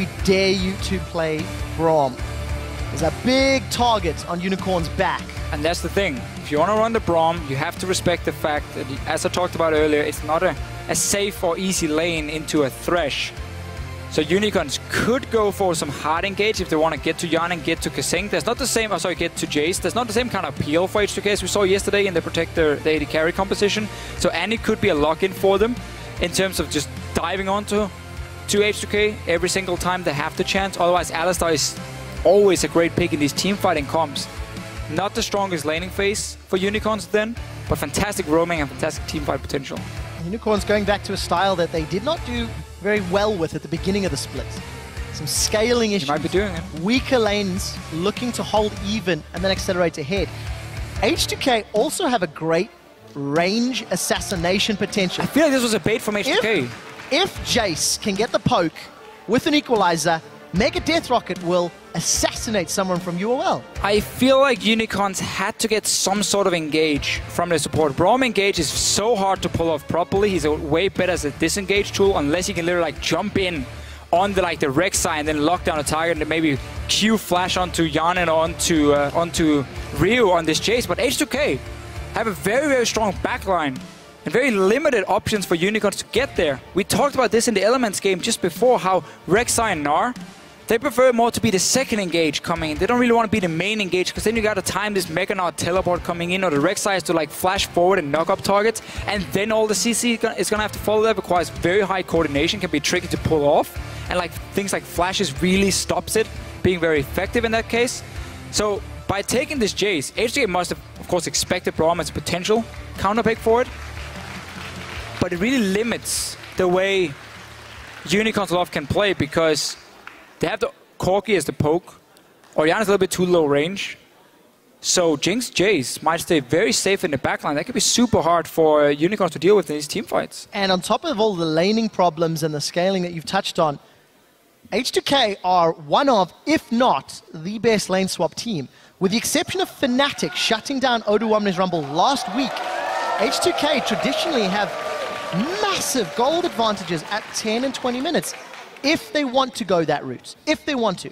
we dare you to play Braum. There's a big target on Unicorn's back. And that's the thing. If you want to run the Braum, you have to respect the fact that, as I talked about earlier, it's not a safe or easy lane into a Thresh. So Unicorns could go for some hard engage if they want to get to Hjarnan, get to KaSing. There's not the same, get to Jayce. There's not the same kind of appeal for H2K as we saw yesterday in the Protector, the AD carry composition. So Annie could be a lock-in for them in terms of just diving onto H2K every single time they have the chance. Otherwise, Alistar is always a great pick in these team fighting comps. Not the strongest laning phase for Unicorns then, but fantastic roaming and fantastic team fight potential. Unicorns going back to a style that they did not do very well with at the beginning of the split. Some scaling issues. You might be doing it. Weaker lanes looking to hold even and then accelerate ahead. H2K also have a great range assassination potential. I feel like this was a bait from H2K. If Jayce can get the poke with an equalizer, Mega Death Rocket will assassinate someone from UOL. I feel like Unicorns had to get some sort of engage from their support. Braum engage is so hard to pull off properly. He's way better as a disengage tool unless he can literally jump in on the Rek'Sai and then lock down a target and maybe Q flash onto Hjarnan or onto Ryu on this Jayce. But H2K have a very, very strong backline and very limited options for Unicorns to get there. We talked about this in the Elements game just before, how Rek'Sai and Gnar, they prefer more to be the second engage coming in. They don't really want to be the main engage, because then you got to time this Mega Gnar teleport coming in, or the Rek'Sai has to flash forward and knock up targets, and then all the CC is going to have to follow that. Requires very high coordination, can be tricky to pull off, and things like flashes really stops it being very effective in that case. So by taking this Jayce, H2K must have, of course, expected Braum as a potential counter pick for it, but it really limits the way Unicorns Love can play, because they have the Corki as the poke. Orianna's a little bit too low range. So Jinx Jayce might stay very safe in the backline. That could be super hard for Unicorns to deal with in these team fights. And on top of all the laning problems and the scaling that you've touched on, H2K are one of, if not the best lane swap team. With the exception of Fnatic shutting down Odoamne's Rumble last week, H2K traditionally have massive gold advantages at 10 and 20 minutes. If they want to go that route, if they want to.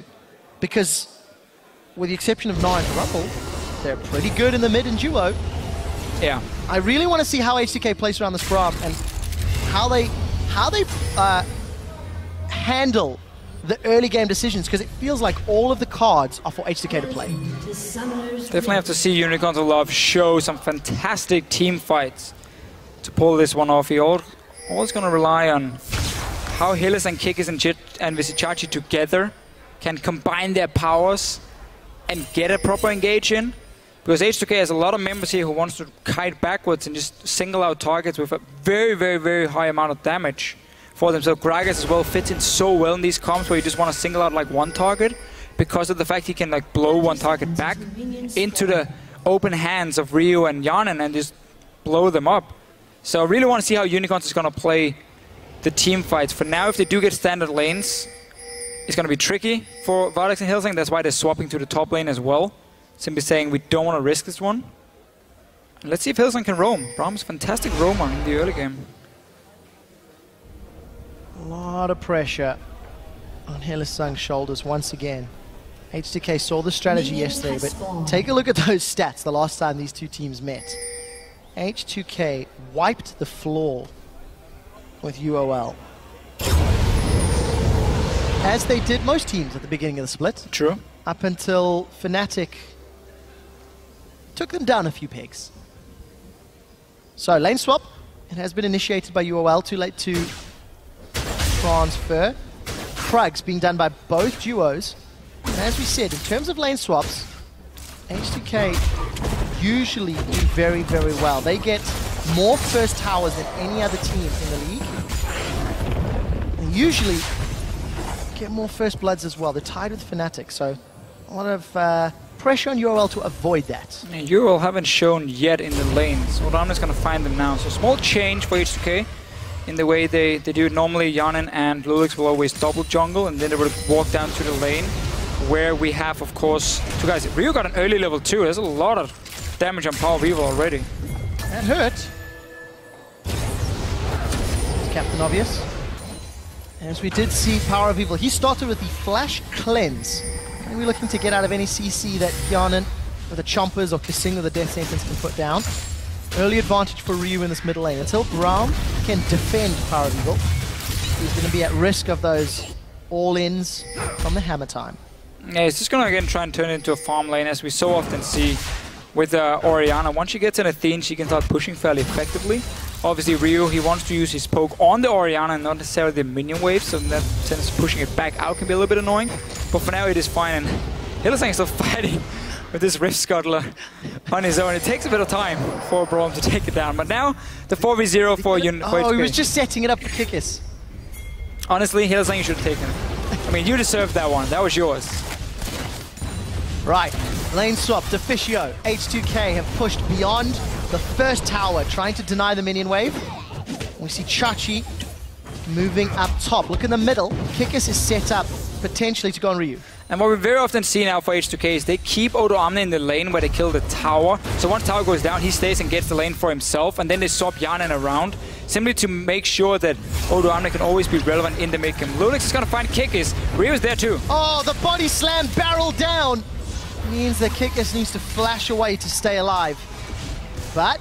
Because with the exception of Gnar and Rumble, they're pretty good in the mid and duo. Yeah. I really want to see how H2K plays around this Braum and how they handle the early game decisions, because it feels like all of the cards are for H2K to play. Definitely have to see Unicorns of Love show some fantastic team fights to pull this one off. You're always going to rely on how Hylissang, Kikis and Vizicsacsi together can combine their powers and get a proper engage in. Because H2K has a lot of members here who wants to kite backwards and just single out targets with a very, very, very high amount of damage for them. So Gragas as well fits in so well in these comps where you just want to single out one target, because of the fact he can blow one target back into the open hands of Ryu and Hjarnan and just blow them up. So I really want to see how Unicorns is going to play the team fights. For now, if they do get standard lanes, it's going to be tricky for Vardags and Hylissang. That's why they're swapping to the top lane as well. Simply saying we don't want to risk this one. And let's see if Hylissang can roam. Braum's a fantastic roamer in the early game. A lot of pressure on Hylissang's shoulders once again. H2K saw the strategy yesterday, but take a look at those stats the last time these two teams met. H2K wiped the floor with UOL, as they did most teams at the beginning of the split. True. Up until Fnatic took them down a few pegs. So lane swap, it has been initiated by UOL, too late to transfer. Krugs being done by both duos. And as we said, in terms of lane swaps, H2K usually do very, very well. They get more first towers than any other team in the league. And usually get more first bloods as well. They're tied with Fnatic, so a lot of pressure on UOL to avoid that. And UOL haven't shown yet in the lanes. Odoamne is going to find them now. So small change for H2K in the way they do it. Normally Hjarnan and loulex will always double jungle, and then they will walk down to the lane, where we have, of course, two guys. Ryu got an early level 2. There's a lot of damage on PowerOfEvil already. That hurt. Captain Obvious. As we did see PowerOfEvil, he started with the Flash Cleanse. And we're looking to get out of any CC that Hjarnan with the Chompers or KaSing with the Death Sentence can put down. Early advantage for Ryu in this middle lane. Until Braum can defend PowerOfEvil, he's going to be at risk of those all-ins from the hammer time. Yeah, he's just going to again try and turn it into a farm lane, as we so often see with Orianna. Once she gets an Athene, she can start pushing fairly effectively. Obviously, Ryu, he wants to use his poke on the Orianna and not necessarily the minion wave, so in that sense, pushing it back out can be a little bit annoying. But for now, it is fine, and Hylissang is still fighting with this Rift Scuttler on his own. It takes a bit of time for Braum to take it down, but now the 4v0 for H2K. Oh, he was just setting it up for Kikis. Honestly, Hylissang, you should have taken it. I mean, you deserved that one. That was yours. Right, lane swap, Deficio, H2K have pushed beyond the first tower, trying to deny the minion wave. We see Chachi moving up top. Look in the middle, Kikis is set up potentially to go on Ryu. And what we very often see now for H2K is they keep Odoamne in the lane where they kill the tower. So once tower goes down, he stays and gets the lane for himself, and then they swap Hjarnan around, simply to make sure that Odoamne can always be relevant in the mid game. loulex is going to find Kikis. Ryu's there too. Oh, the body slam barrel down means that Kikis needs to flash away to stay alive. But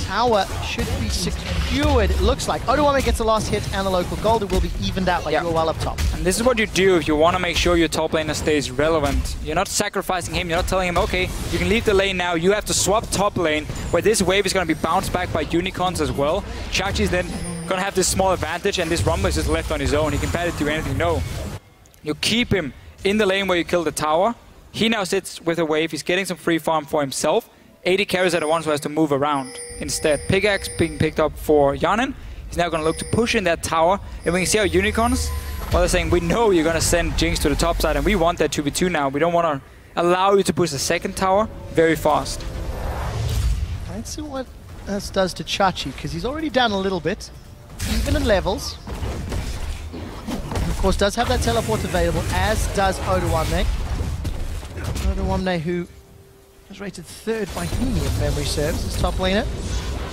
tower should be secured, it looks like. Odoamne gets the last hit and the local gold. It will be evened out like UOL up top. And this is what you do if you want to make sure your top laner stays relevant. You're not sacrificing him, you're not telling him, okay, you can leave the lane now, you have to swap top lane, where this wave is going to be bounced back by unicorns as well. Chachi's then going to have this small advantage, and this Rumble is just left on his own. He can barely do anything. No. You keep him in the lane where you kill the tower. He now sits with a wave, he's getting some free farm for himself. AD carries at once, who has to move around instead. Pickaxe being picked up for Hjarnan. He's now going to look to push in that tower. And we can see how unicorns, well, they're saying, we know you're going to send Jinx to the top side, and we want that 2v2 now. We don't want to allow you to push the second tower very fast. Let's see what this does to Chachi, because he's already down a little bit, even in levels. And of course, does have that teleport available, as does Odoamne. Odoamne, who was rated 3rd by Himi, if memory serves, as top laner.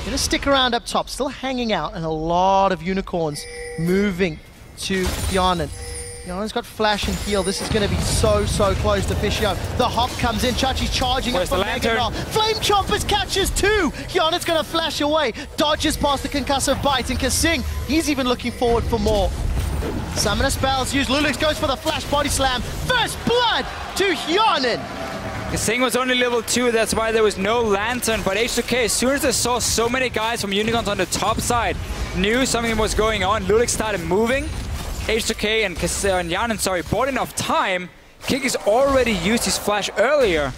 Gonna stick around up top, still hanging out, and a lot of unicorns moving to Hjarnan. Hjarnan's got flash and heal. This is gonna be so close to Deficio. The hop comes in, Chachi's charging up for Mega. Flame Chompers catches 2! Hjarnan's gonna flash away, dodges past the concussive bite, and KaSing, he's even looking forward for more. Summoner spells used, loulex goes for the flash body slam. First blood to Hjarnan! KaSing was only level 2, that's why there was no lantern, but H2K, as soon as they saw so many guys from unicorns on the top side, knew something was going on. loulex started moving. H2K and Hjarnan, bought enough time. Kikis already used his flash earlier.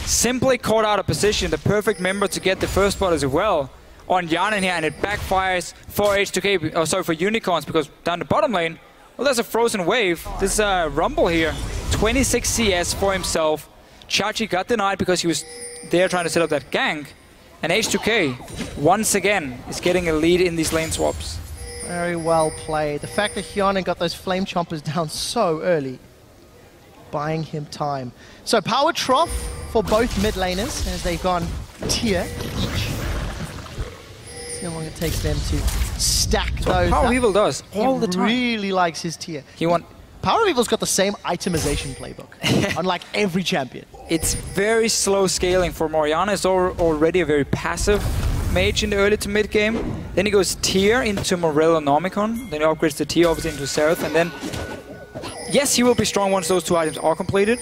Simply caught out of position, the perfect member to get the first spot as well on Hjarnan here, and it backfires for H2K, for unicorns, because down the bottom lane, well, there's a frozen wave. This Rumble here, 26 CS for himself. Chachi got denied because he was there trying to set up that gank. And H2K, once again, is getting a lead in these lane swaps. Very well played. The fact that Hjarnan got those flame chompers down so early, buying him time. So power trough for both mid laners as they've gone tier each. See how long it takes them to stack those. PowerOfEvil does all the time. He really likes his tier. PowerOfEvil's got the same itemization playbook, unlike every champion. It's very slow scaling for Orianna. Is already a very passive mage in the early to mid game. Then he goes tier into Morellonomicon. Then he upgrades the tier obviously into Seraph. And then, yes, he will be strong once those 2 items are completed.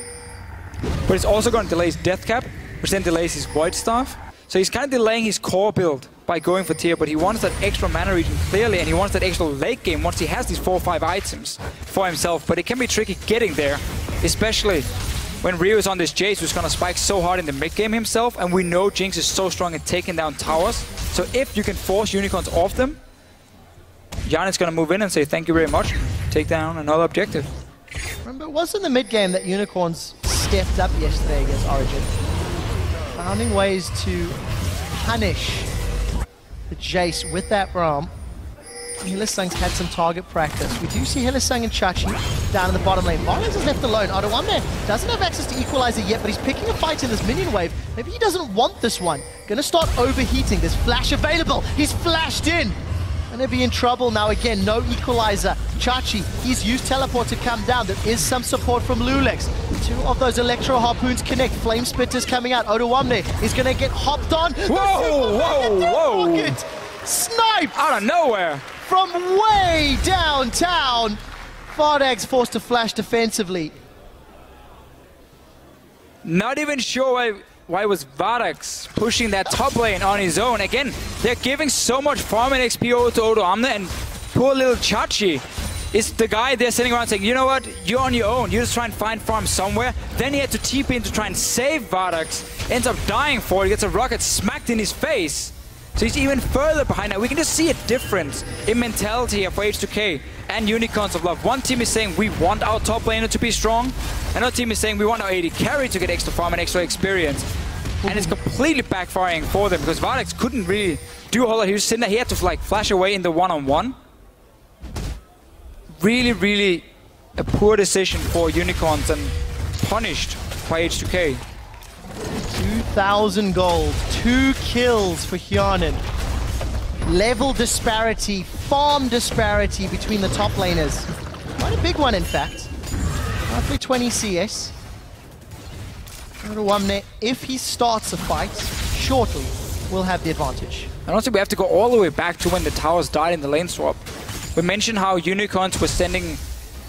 But it's also going to delay his death cap, which then delays his void staff. So he's kind of delaying his core build by going for tier, but he wants that extra mana region clearly, and he wants that extra late game once he has these 4 or 5 items for himself. But it can be tricky getting there, especially when Ryu is on this Jayce, who's going to spike so hard in the mid game himself, and we know Jinx is so strong at taking down towers. So if you can force unicorns off them, Hjarnan's going to move in and say thank you very much, take down another objective. Remember, it was in the mid game that unicorns stepped up yesterday against Origin, finding ways to punish the Jayce with that Braum. Hylissang's had some target practice. We do see Hylissang and Chachi down in the bottom lane. Vardags is left alone. Odoamne doesn't have access to Equalizer yet, but he's picking a fight in this minion wave. Maybe he doesn't want this one. Gonna start overheating. There's flash available. He's flashed in. Gonna be in trouble now again. No equalizer. Chachi, he's used teleport to come down. There is some support from loulex. Two of those electro harpoons connect. Flame spitters coming out. Odoamne is gonna get hopped on. Whoa! Rocket sniped Out of nowhere! from way downtown. Vardags forced to flash defensively. Not even sure why was Vardags pushing that top lane on his own. Again, they're giving so much farm and XP over to Odoamne, and poor little Chachi is the guy there sitting around saying, you know what, you're on your own, you just try and find farm somewhere. Then he had to TP in to try and save Vardags, ends up dying for it, gets a rocket smacked in his face. So he's even further behind now. We can just see a difference in mentality here for H2K and Unicorns of Love. One team is saying we want our top laner to be strong. Another team is saying we want our AD carry to get extra farm and extra experience. And it's completely backfiring for them because Vardags couldn't really do a whole lot. He was sitting there, he had to like flash away in the one-on-one. Really, really a poor decision for Unicorns and punished by H2K. 2,000 gold, 2 kills for Hjarnan. Level disparity, farm disparity between the top laners. Quite a big one, in fact. Roughly 20 CS. Odoamne, if he starts a fight, shortly, will have the advantage. And also we have to go all the way back to when the towers died in the lane swap. We mentioned how Unicorns were sending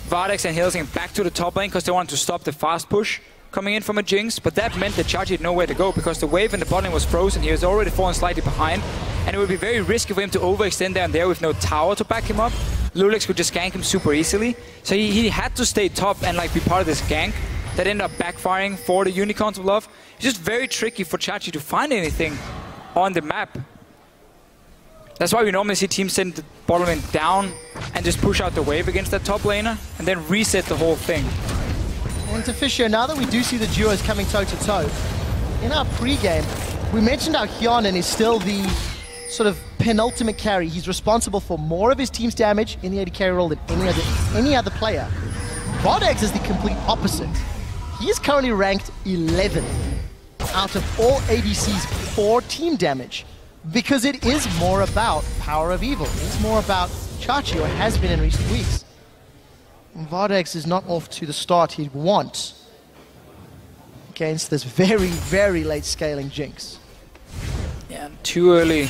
Vardags and Hylissang back to the top lane because they wanted to stop the fast push coming in from a Jinx, but that meant that Chachi had nowhere to go because the wave in the bot lane was frozen. He was already fallen slightly behind, and it would be very risky for him to overextend there and there with no tower to back him up. loulex could just gank him super easily, so he had to stay top and like be part of this gank that ended up backfiring for the Unicorns of Love. It's just very tricky for Chachi to find anything on the map. That's why we normally see teams send the bottom lane down and just push out the wave against that top laner and then reset the whole thing. And Deficio, now that we do see the duos coming toe-to-toe, in our pre-game, we mentioned how Hjarnan is still the sort of penultimate carry. He's responsible for more of his team's damage in the AD carry role than any other player. Vardags is the complete opposite. He is currently ranked 11th out of all ADCs for team damage because it is more about PowerOfEvil. It's more about Chachi, or has been in recent weeks. Vardags is not off to the start he'd want against this very, very late scaling Jinx. Yeah, too early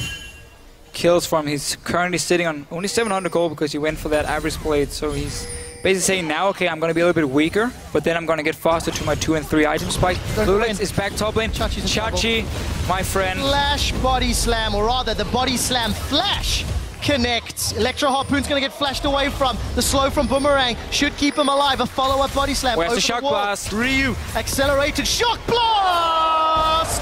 kills from him. He's currently sitting on only 700 gold because he went for that average blade. So he's basically saying now, okay, I'm going to be a little bit weaker, but then I'm going to get faster to my 2 and 3 item spike. loulex is back top lane. Chachi, my friend. Flash body slam, or rather the body slam flash connects. Electro Harpoon's going to get flashed away from. The slow from Boomerang should keep him alive. A follow-up body slam. Where's the shock blast? Ryu, accelerated shock blast!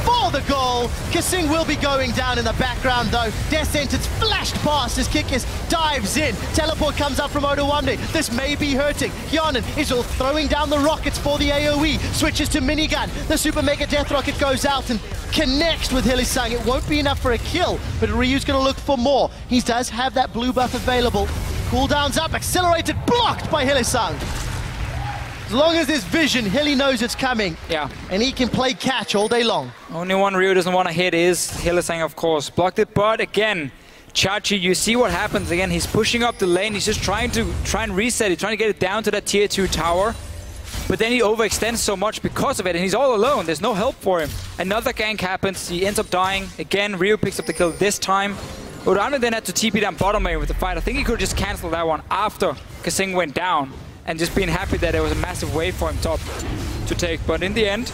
For the goal. KaSing will be going down in the background though. Death Sentence flashed past as Kikis dives in. Teleport comes up from Odoamne. This may be hurting. Hjarnan is all throwing down the rockets for the AoE. Switches to minigun. The Super Mega Death Rocket goes out and connects with Hylissang. It won't be enough for a kill, but Ryu's going to look for more. He does have that blue buff available. Cooldown's up. Accelerated. Blocked by Hylissang. As long as there's vision, Hilly knows it's coming. Yeah. And he can play catch all day long. Only one Ryu doesn't want to hit is Hylissang, of course. Blocked it, but again, Chachi, you see what happens again. He's pushing up the lane. He's just trying and reset it, trying to get it down to that tier 2 tower. But then he overextends so much because of it, and he's all alone. There's no help for him. Another gank happens. He ends up dying. Again, Ryu picks up the kill this time. Odoamne then had to TP down bottom lane with the fight. I think he could have just cancelled that one after KaSing went down, and just being happy that there was a massive wave for him top to take. But in the end,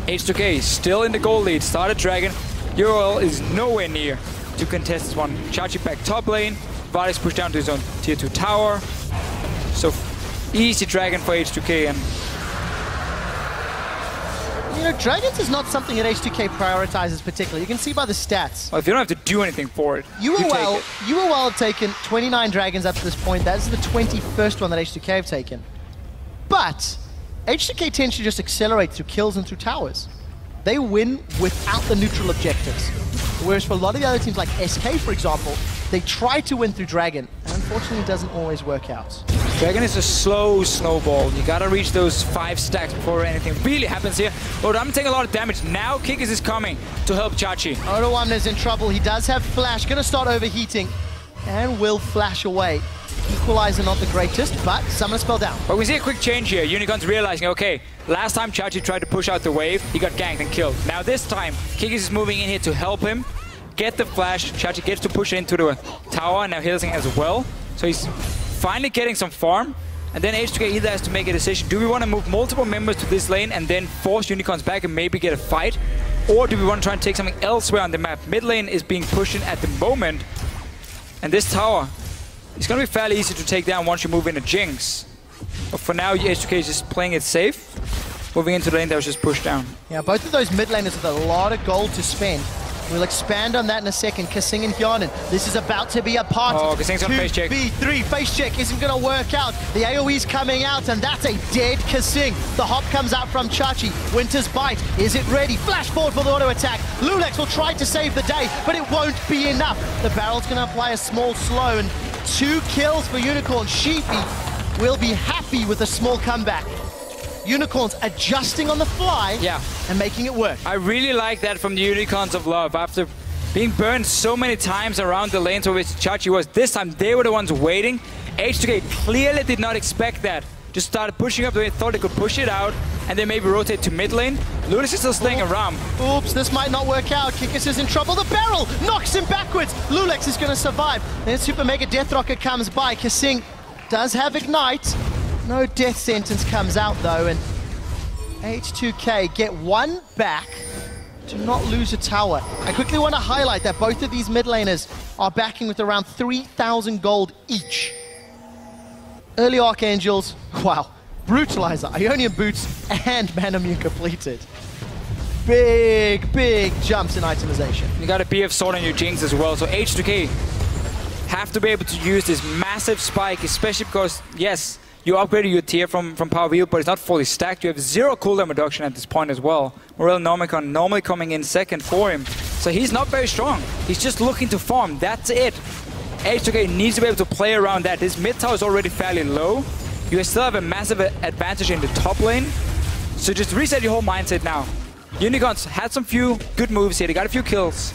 H2K still in the goal lead. Started Dragon. UOL is nowhere near to contest this one. Chachi back top lane. Vardags pushed down to his own tier 2 tower. So easy Dragon for H2K. And you know, Dragons is not something that H2K prioritizes particularly. You can see by the stats. Well, if you don't have to do anything for it, UOL have taken 29 Dragons up to this point. That's the 21st one that H2K have taken. But H2K tends to just accelerate through kills and through towers. They win without the neutral objectives. Whereas for a lot of the other teams like SK, for example, they try to win through Dragon, and unfortunately it doesn't always work out. Dragon is a slow snowball. You gotta reach those 5 stacks before anything really happens here. Odoamne taking a lot of damage. Now Kikis is coming to help Chachi. Odoamne is in trouble. He does have flash. Gonna start overheating and will flash away. Equalizer not the greatest, but summon spell down. But we see a quick change here. Unicorn's realizing, okay, last time Chachi tried to push out the wave, he got ganked and killed. Now this time, Kikis is moving in here to help him get the flash. Chachi gets to push it into the tower, now Hylissang as well. So he's finally getting some farm. And then H2K either has to make a decision. Do we want to move multiple members to this lane and then force Unicorns back and maybe get a fight? Or do we want to try and take something elsewhere on the map? Mid lane is being pushed in at the moment. And this tower, it's going to be fairly easy to take down once you move in a Jinx. But for now, H2K is just playing it safe. Moving into the lane that was just pushed down. Yeah, both of those mid laners with a lot of gold to spend. We'll expand on that in a second. KaSing and Hjarnan. This is about to be a party. Oh, KaSing's on face check. 2v3. Face check isn't going to work out. The AoE's coming out, and that's a dead KaSing. The hop comes out from Chachi. Winter's Bite. Is it ready? Flash forward for the auto attack. loulex will try to save the day, but it won't be enough. The barrel's going to apply a small slow, and 2 kills for Unicorn. Sheepy will be happy with a small comeback. Unicorns adjusting on the fly and making it work. I really like that from the Unicorns of Love. After being burned so many times around the lanes where Chachi was, this time they were the ones waiting. H2K clearly did not expect that. Just started pushing up, they thought they could push it out and then maybe rotate to mid lane. loulex is still staying around. Oops, this might not work out. Kikis is in trouble. The barrel knocks him backwards. loulex is going to survive. Then Super Mega Death Rocket comes by. KaSing does have Ignite. No death sentence comes out though, and H2K get 1 back to not lose a tower. I quickly want to highlight that both of these mid laners are backing with around 3,000 gold each. Early Archangels, wow. Brutalizer, Ionian Boots, and Man Immune completed. Big jumps in itemization. You got a BF Sword on your Jinx as well, so H2K have to be able to use this massive spike, especially because, yes, you upgraded your tier from PowerOfEvil, but it's not fully stacked. You have 0 cooldown reduction at this point as well. Morelnomicon normally coming in second for him. So he's not very strong. He's just looking to farm. That's it. H2K needs to be able to play around that. This mid tower is already fairly low. You still have a massive advantage in the top lane. So just reset your whole mindset now. Unicorns had some few good moves here. They got a few kills.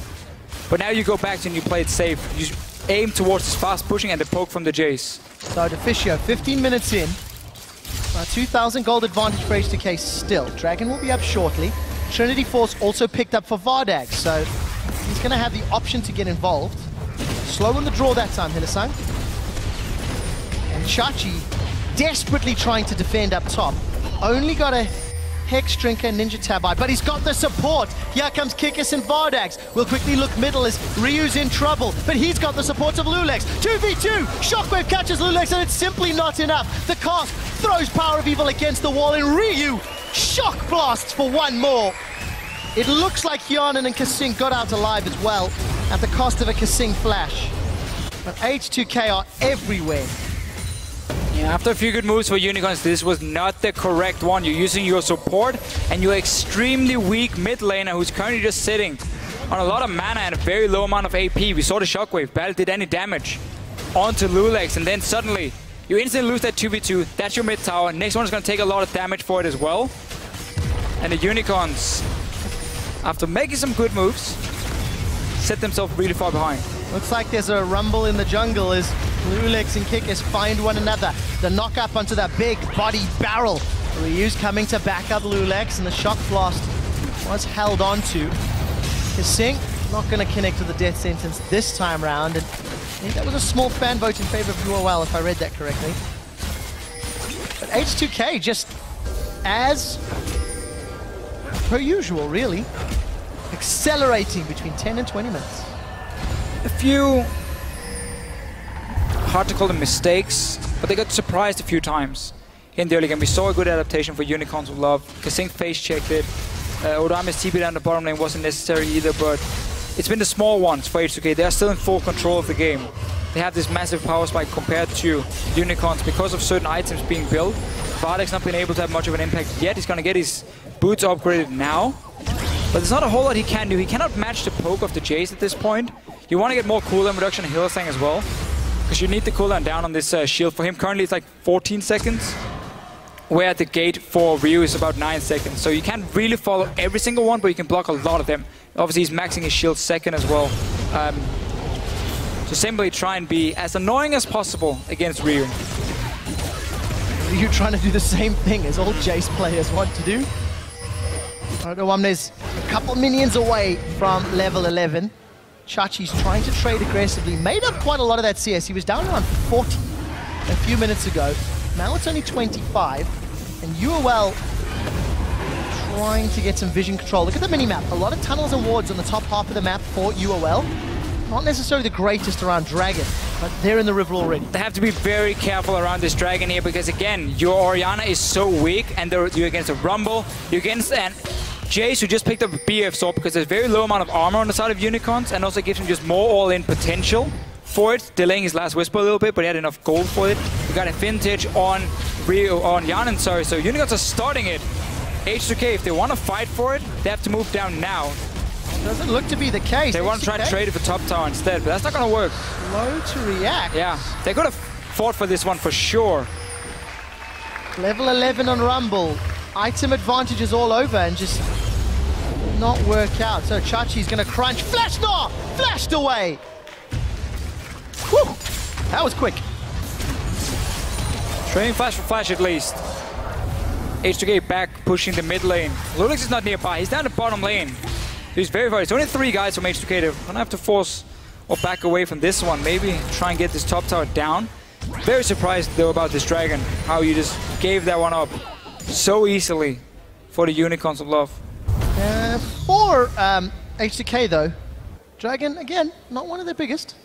But now you go back and you play it safe. You aim towards this fast pushing and the poke from the Jayce. So Deficio, 15 minutes in. 2,000 gold advantage for H2K still. Dragon will be up shortly. Trinity Force also picked up for Vardags, so he's going to have the option to get involved. Slow on the draw that time, Hylissang. And Chachi desperately trying to defend up top. Only got a Hex Drinker and Ninja Tabi, but he's got the support. Here comes Kikis and Vardags. We'll quickly look middle as Ryu's in trouble, but he's got the support of loulex. 2v2, Shockwave catches loulex, and it's simply not enough. The cast throws PowerOfEvil against the wall, and Ryu shock blasts for 1 more. It looks like Hjarnan and KaSing got out alive as well, at the cost of a KaSing flash. But H2K are everywhere. Yeah, after a few good moves for Unicorns, this was not the correct one. You're using your support and your extremely weak mid laner who's currently just sitting on a lot of mana and a very low amount of AP. We saw the Shockwave, barely did any damage onto loulex, and then suddenly you instantly lose that 2v2. That's your mid tower. Next one is going to take a lot of damage for it as well. And the Unicorns, after making some good moves, set themselves really far behind. Looks like there's a rumble in the jungle as loulex and Kikis find one another. The knock up onto that big body barrel. Ryu's coming to back up loulex, and the shock blast was held onto. KaSing not going to connect to the death sentence this time round, and I think that was a small fan vote in favor of UOL, if I read that correctly. But H2K just as per usual, really. Accelerating between 10 and 20 minutes. A few, hard to call them mistakes, but they got surprised a few times in the early game. We saw a good adaptation for Unicorns of Love. KaSing face checked it. Odoamne's TP down the bottom lane wasn't necessary either, but it's been the small ones for H2K. They are still in full control of the game. They have this massive power spike compared to Unicorns because of certain items being built. Vardags not been able to have much of an impact yet. He's going to get his boots upgraded now. But there's not a whole lot he can do. He cannot match the poke of the Jayce at this point. You want to get more cooldown reduction in Hylissang as well. because you need the cooldown down on this shield. For him, currently it's like 14 seconds, where the gate for Ryu is about 9 seconds. So you can't really follow every single one, but you can block a lot of them. Obviously, he's maxing his shield second as well. So simply try and be as annoying as possible against Ryu. Ryu trying to do the same thing as all Jayce players want to do. Odoamne's a couple minions away from level 11. Chachi's trying to trade aggressively. Made up quite a lot of that CS. He was down around 40 a few minutes ago. Now it's only 25. And UOL trying to get some vision control. Look at the minimap. A lot of tunnels and wards on the top half of the map for UOL. Not necessarily the greatest around Dragon, but they're in the river already. They have to be very careful around this Dragon here, because again, your Orianna is so weak, and you're against a Rumble, you're against an Jayce who just picked up a BF sword because there's very low amount of armor on the side of Unicorns, and also gives him just more all-in potential for it, delaying his last Whisper a little bit, but he had enough gold for it. We got a vintage on Hjarnan, sorry, so Unicorns are starting it. H2K, if they want to fight for it, they have to move down now. Doesn't look to be the case. They want to try and trade it for top tower instead, but that's not going to work. Slow to react. Yeah, they could have fought for this one for sure. Level 11 on Rumble. Item advantages all over and just not work out. So Chachi's going to crunch. Flash Gnar! Flashed away! Whew! That was quick. Trading flash for flash at least. H2K back pushing the mid lane. loulex is not nearby. He's down the bottom lane. He's very far. It's only 3 guys from H2K. They're going to have to force or back away from this one. Maybe try and get this top tower down. Very surprised though about this Dragon. How you just gave that one up so easily for the Unicorns of Love. For H2K though, Dragon, again, not one of their biggest.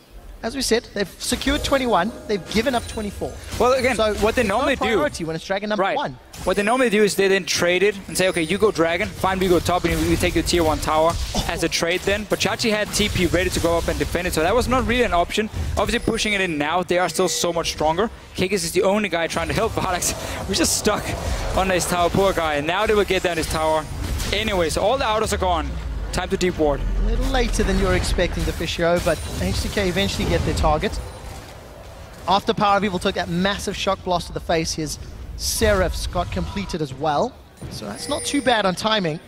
As we said, they've secured 21, they've given up 24. Well, again, so what they normally do... priority when it's Dragon number 1. What they normally do is they then trade it and say, okay, you go Dragon, fine, we go top, and we take your tier 1 tower as a trade then. But Chachi had TP ready to go up and defend it, so that was not really an option. Obviously, pushing it in now, they are still so much stronger. Kikis is the only guy trying to help Vardags. We're just stuck on this tower, poor guy. And now they will get down this tower. Anyway, so all the autos are gone. Time to deep ward. A little later than you're expecting, Deficio, but H2K eventually get their target. After PowerOfEvil took that massive shock blast to the face, his Seraphs got completed as well. So that's not too bad on timing.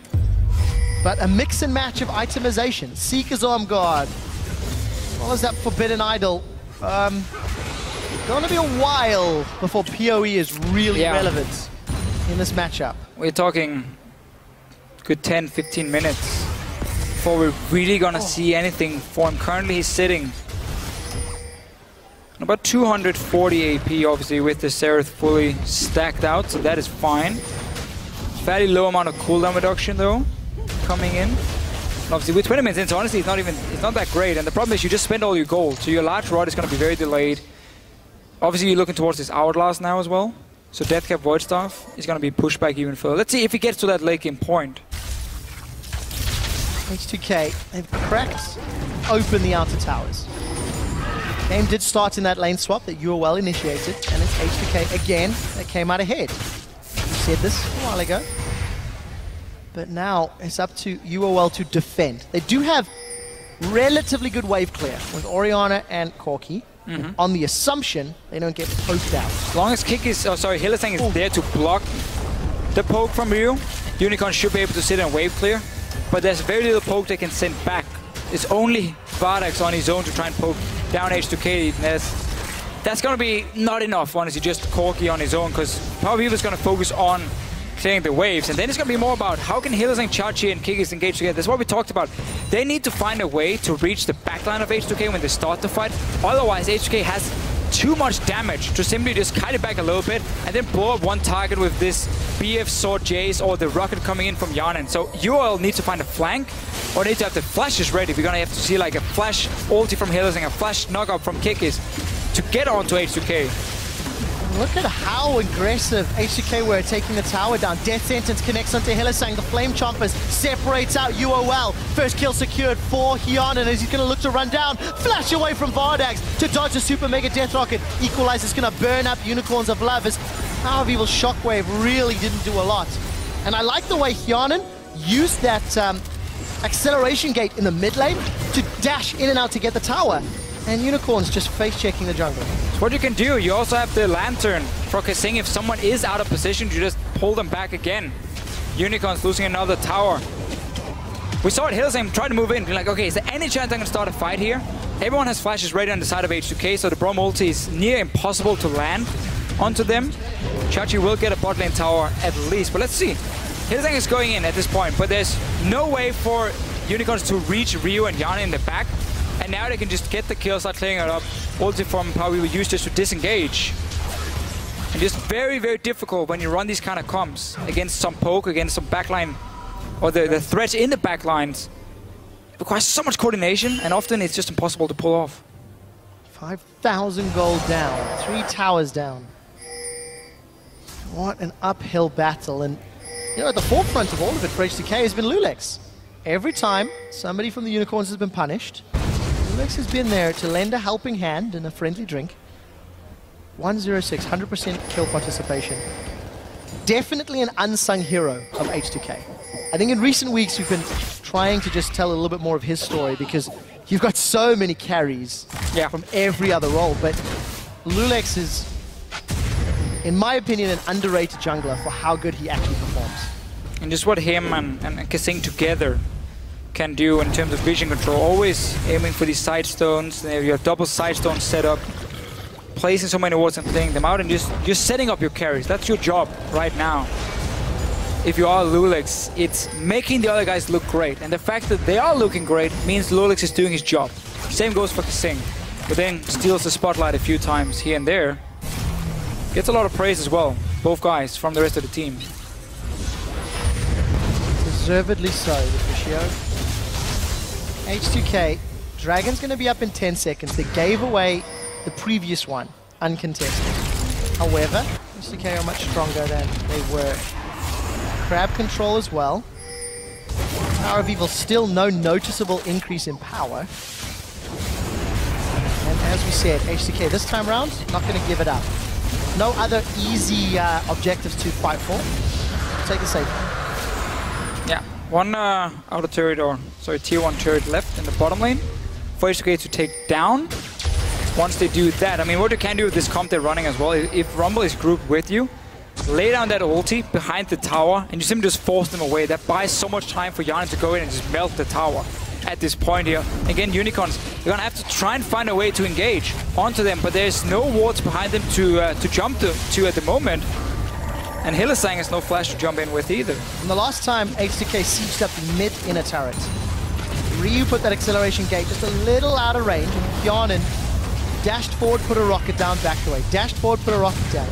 But a mix and match of itemization. Seeker's Arm Guard. As well as that Forbidden Idol. Gonna be a while before PoE is really relevant in this matchup. We're talking good 10-15 minutes before we're really gonna see anything for him. Currently he's sitting on about 240 AP, obviously, with the Seraph fully stacked out, so that is fine. Fairly low amount of cooldown reduction though, coming in. And obviously with 20 minutes in, so honestly it's not that great, and the problem is you just spend all your gold, so your large rod is gonna be very delayed. Obviously you're looking towards this Hourglass now as well, so Deathcap Void Staff is gonna be pushed back even further. Let's see if he gets to that late game point. H2K, they've cracked open the outer towers. Game did start in that lane swap that UOL initiated, and it's H2K again that came out ahead. We said this a while ago, but now it's up to UOL to defend. They do have relatively good wave clear with Orianna and Corki, on the assumption they don't get poked out. As long as Kikis, Hylissang is there to block the poke from Ryu, Unicorn should be able to sit and wave clear. But there's very little poke they can send back. It's only Vardags on his own to try and poke down H2K. That's going to be not enough, honestly, just Corki on his own, because PowerOfEvil is going to focus on clearing the waves. And then it's going to be more about how can Hylissang, Chachi, and Kikis engage together. That's what we talked about. They need to find a way to reach the backline of H2K when they start the fight. Otherwise, H2K has too much damage to simply just kite it back a little bit and then blow up one target with this BF Sword Jayce or the rocket coming in from Hjarnan. So UOL needs to find a flank or need to have the flashes ready. We're gonna have to see like a flash ulti from Hylissang, a flash knock-up from Kikis to get onto H2K. Look at how aggressive H2K were taking the tower down. Death Sentence connects onto Hylissang. The Flame Chompers separates out UOL. First kill secured for Hjarnan as he's going to look to run down. Flash away from Vardags to dodge a Super Mega Death Rocket. Equalizer's going to burn up Unicorns of Love as PowerOfEvil Shockwave really didn't do a lot. And I like the way Hjarnan used that acceleration gate in the mid lane to dash in and out to get the tower. And Unicorn's just face-checking the jungle. So what you can do, you also have the Lantern for KaSing. If someone is out of position, you just pull them back again. Unicorn's losing another tower. We saw it, Hylissang try to move in. Be like, okay, is there any chance I can start a fight here? Everyone has flashes ready on the side of H2K, so the Braum ulti is near impossible to land onto them. Chachi will get a bot lane tower at least, but let's see. Hylissang is going in at this point, but there's no way for Unicorns to reach Ryu and Hjarnan in the back. And now they can just get the kill, start clearing it up. Ulti from PowerOfEvil used just to disengage. And just very, very difficult when you run these kind of comps against some poke, against some backline, or the threats in the backlines. It requires so much coordination, and often it's just impossible to pull off. 5,000 gold down, 3 towers down. What an uphill battle. And you know, at the forefront of all of it for H2K has been loulex. Every time somebody from the Unicorns has been punished, loulex has been there to lend a helping hand and a friendly drink. 106, 100% kill participation. Definitely an unsung hero of H2K. I think in recent weeks you've been trying to just tell a little bit more of his story because you've got so many carries from every other role, but loulex is, in my opinion, an underrated jungler for how good he actually performs. And just what him and KaSing together can do in terms of vision control. Always aiming for these side stones. You have double side stones set up, placing so many wards and playing them out, and just setting up your carries. That's your job right now. If you are loulex, it's making the other guys look great. And the fact that they are looking great means loulex is doing his job. Same goes for KaSing, but then steals the spotlight a few times here and there. Gets a lot of praise as well, both guys, from the rest of the team. Deservedly so, Deficio. H2K, Dragon's going to be up in 10 seconds. They gave away the previous one, uncontested. However, H2K are much stronger than they were. Crab control as well. PowerOfEvil still no noticeable increase in power. And as we said, H2K this time around, not going to give it up. No other easy objectives to fight for. Take the safe. Yeah, one outer turret, or sorry, tier 1 turret left in the bottom lane for H2K to take down. Once they do that, I mean, what you can do with this comp they're running as well, if Rumble is grouped with you, lay down that ulti behind the tower and you simply just force them away. That buys so much time for Hjarnan to go in and just melt the tower at this point here. Again, Unicorns, you're gonna have to try and find a way to engage onto them, but there's no wards behind them to jump to at the moment. And Hylissang has no flash to jump in with either. And the last time H2K sieged up the mid-inner turret, Ryu put that acceleration gate just a little out of range, and Hjarnan dashed forward, put a rocket down, backed away. Dashed forward, put a rocket down.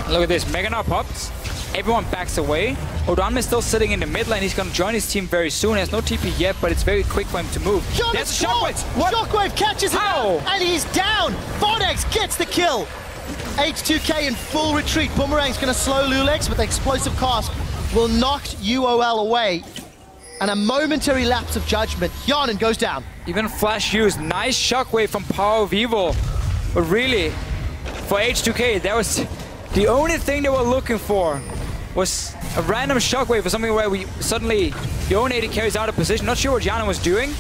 Look at this, Mega Gnar pops, everyone backs away. Odoamne is still sitting in the mid lane, he's gonna join his team very soon. He has no TP yet, but it's very quick for him to move. There's a Shockwave! Shockwave catches him out, and he's down! Vardags gets the kill! H2K in full retreat. Boomerang's gonna slow loulex, but the explosive cast will knock UOL away. And a momentary lapse of judgment. Hjarnan goes down. Even flash used, nice shockwave from PowerOfEvil. But really, for H2K, that was the only thing they were looking for, was a random shockwave or something where we suddenly, your own AD carries out of position. Not sure what Hjarnan was doing,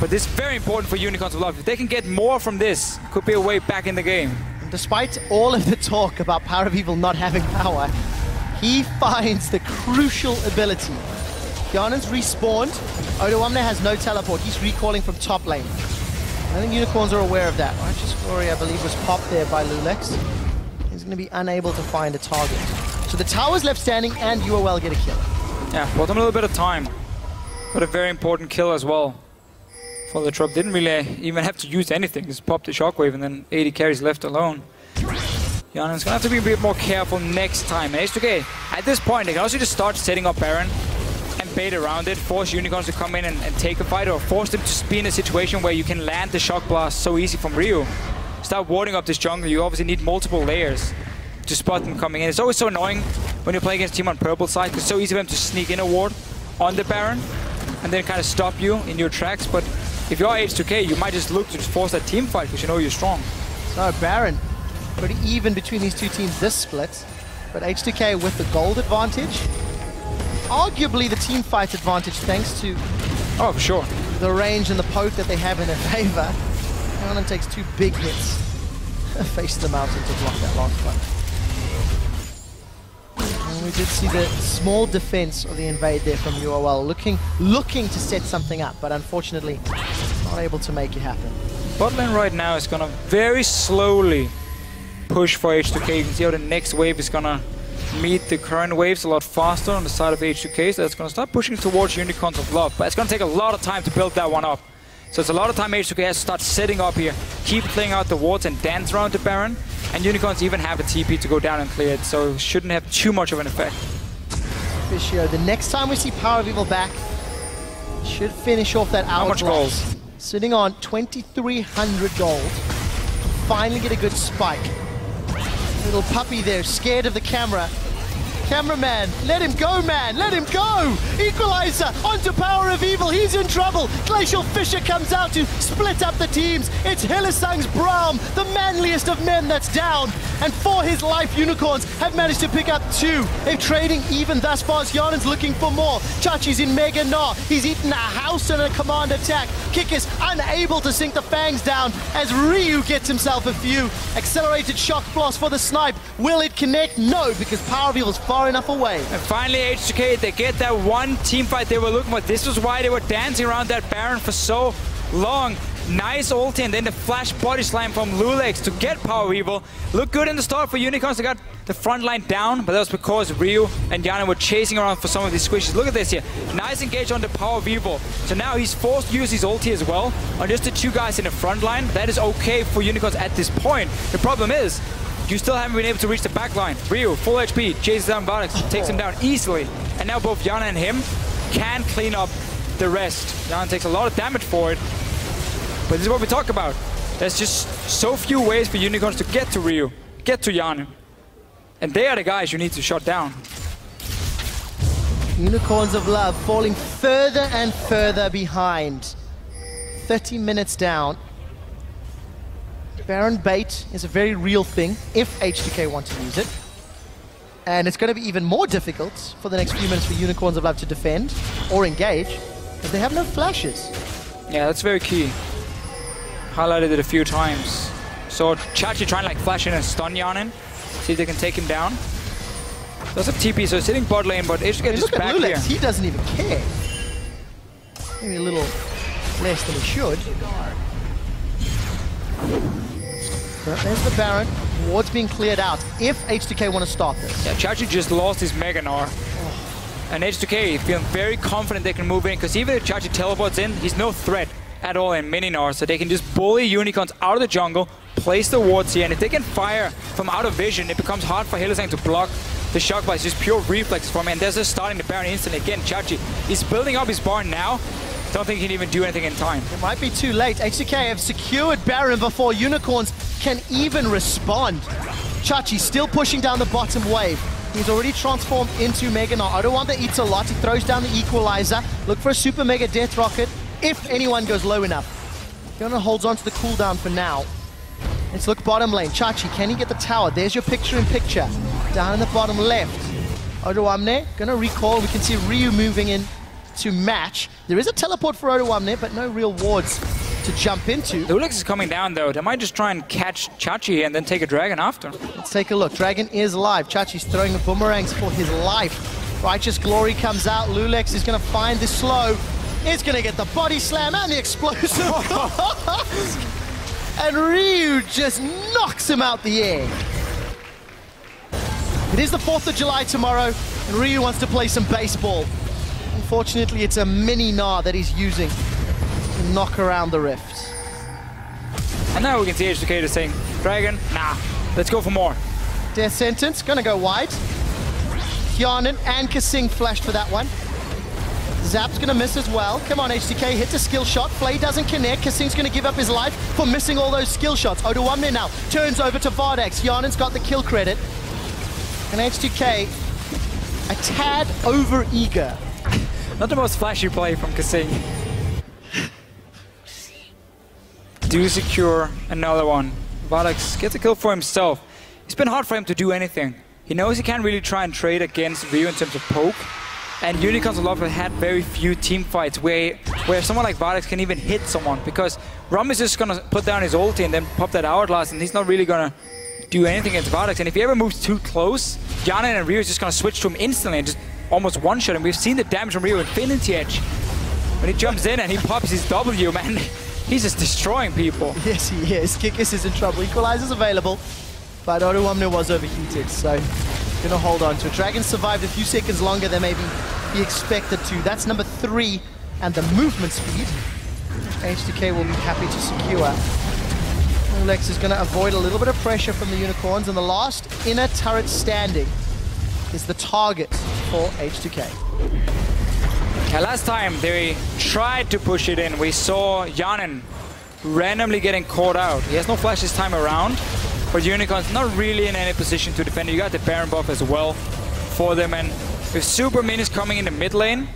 but this is very important for Unicorns of Love. If they can get more from this, could be a way back in the game. And despite all of the talk about PowerOfEvil not having power, he finds the crucial ability. Hjarnan's respawned. Odoamne has no teleport. He's recalling from top lane. I think Unicorns are aware of that. Righteous Glory, I believe, was popped there by loulex. He's going to be unable to find a target. So the tower's left standing and UOL get a kill. Yeah, bought them a little bit of time. Got a very important kill as well for the drop. Didn't really even have to use anything. Just popped the shockwave and then 80 carries left alone. Hjarnan's going to have to be a bit more careful next time. And H2K, at this point, they can also just start setting up Baron and bait around it, force Unicorns to come in and take a fight, or force them to be in a situation where you can land the shock blast so easy from Ryu. Start warding up this jungle. You obviously need multiple layers to spot them coming in. It's always so annoying when you're playing against a team on purple side, because it's so easy for them to sneak in a ward on the Baron and then kind of stop you in your tracks. But if you're H2K, you might just look to force that team fight because you know you're strong. So Baron, pretty even between these two teams this split, but H2K with the gold advantage. Arguably the team fight advantage thanks to for sure the range and the poke that they have in their favor. Hjarnan takes 2 big hits. Face the mountain to block that last one. And we did see the small defense of the invade there from UOL, looking to set something up, but unfortunately not able to make it happen. Bot lane right now is gonna very slowly push for H2K. You can see how the next wave is gonna meet the current waves a lot faster on the side of H2K, so it's gonna start pushing towards Unicorns of Love, but it's gonna take a lot of time to build that one up. So it's a lot of time H2K has to start setting up here, keep playing out the wards and dance around the Baron, and Unicorns even have a TP to go down and clear it, so it shouldn't have too much of an effect. Deficio, the next time we see PowerOfEvil back, should finish off that hour. How much gold? Sitting on 2,300 gold. Finally get a good spike. Little puppy there, scared of the camera. Cameraman, let him go, man, let him go! Equalizer onto PowerOfEvil, he's in trouble. Glacial Fisher comes out to split up the teams. It's Hylissang's Braum, the manliest of men, that's down. And for his life, Unicorns have managed to pick up 2. They're trading even thus far as Hjarnan's looking for more. Chachi's in Mega Gnar, he's eaten a house and a command attack. Kikis unable to sink the fangs down as Ryu gets himself a few. Accelerated shock blast for the snipe. Will it connect? No, because PowerOfEvil's far enough away. And finally H2K, they get that one team fight they were looking for. This was why they were dancing around that Baron for so long. Nice ulti and then the flash body slam from loulex to get PowerOfEvil. Looked good in the start for Unicorns. They got the front line down, but that was because Ryu and Hjarnan were chasing around for some of these squishes. Look at this here. Nice engage on the PowerOfEvil. So now he's forced to use his ulti as well on just the 2 guys in the front line. That is okay for Unicorns at this point. The problem is, you still haven't been able to reach the back line. Ryu, full HP, chases down Vardags, takes him down easily. And now both Hjarnan and him can clean up the rest. Hjarnan takes a lot of damage for it. But this is what we talk about. There's just so few ways for Unicorns to get to Ryu, get to Hjarnan. And they are the guys you need to shut down. Unicorns of Love falling further and further behind. 30 minutes down. Baron bait is a very real thing if H2K want to use it. And it's going to be even more difficult for the next few minutes for Unicorns of Love to defend or engage, as they have no flashes. Yeah, that's very key. Highlighted it a few times. So Chachi trying to like flash in and stun Hjarnan. See if they can take him down. Does have TP, so it's hitting bot lane, but H2K just back loulex, here. He doesn't even care. Maybe a little less than he should. But there's the Baron. Ward's being cleared out if H2K want to start this. Yeah, Chachi just lost his Mega Gnar. And H2K feeling very confident they can move in, because even if Chachi teleports in, he's no threat at all in mini Gnar, so they can just bully Unicorns out of the jungle, place the wards here, and if they can fire from out of vision, it becomes hard for Hylissang to block the shock blast. Just pure reflex from him, and they're just starting the Baron instantly. Again, Chachi, he's building up his barn now. Don't think he can even do anything in time. It might be too late. H2K have secured Baron before Unicorns can even respond. Chachi still pushing down the bottom wave. He's already transformed into Mega Gnar. Odoamne eats a lot. He throws down the equalizer. Look for a super mega death rocket if anyone goes low enough. Hjarnan holds on to the cooldown for now. Let's look bottom lane. Chachi, can he get the tower? There's your picture-in-picture. Down in the bottom left. Odoamne gonna recall. We can see Ryu moving in to match. There is a teleport for Odoamne, but no real wards to jump into. loulex is coming down though. They might just try and catch Chachi here and then take a dragon after. Let's take a look. Dragon is live. Chachi's throwing the boomerangs for his life. Righteous Glory comes out. loulex is gonna find this slow. He's gonna get the body slam and the explosive. And Ryu just knocks him out the air. It is the 4th of July tomorrow, and Ryu wants to play some baseball. Unfortunately, it's a mini Gnar that he's using to knock around the rift. And now we can see H2K just saying, Dragon, nah, let's go for more. Death sentence, gonna go wide. Hjarnan and KaSing flashed for that one. Zap's gonna miss as well. Come on, H2K, hits a skill shot. Flay doesn't connect. KaSing's gonna give up his life for missing all those skill shots. Odoamne now turns over to Vardags. Hjarnan's got the kill credit. And H2K, a tad over-eager. Not the most flashy play from KaSing. Do secure another one. Vardags gets a kill for himself. It's been hard for him to do anything. He knows he can't really try and trade against Ryu in terms of poke. And Unicorns a lot have had very few team fights where someone like Vardags can even hit someone, because Braum is just gonna put down his ulti and then pop that hourglass, and he's not really gonna do anything against Vardags. And if he ever moves too close, Hjarnan and Rio is just gonna switch to him instantly and just almost one-shot him. We've seen the damage from Rio Infinity Edge. When he jumps in and he pops his W, man, he's just destroying people. Yes, he is. Kikis is in trouble. Equalizer's available, but Odoamne was overheated, so gonna hold on to it. Dragon survived a few seconds longer than maybe he expected to. That's number 3, and the movement speed, H2K will be happy to secure. loulex is gonna avoid a little bit of pressure from the Unicorns, and the last inner turret standing is the target for H2K. Last time they tried to push it in, we saw Hjarnan randomly getting caught out. He has no flash this time around, but Unicorn's not really in any position to defend. You got the Baron buff as well for them, and with super minions coming in the mid lane,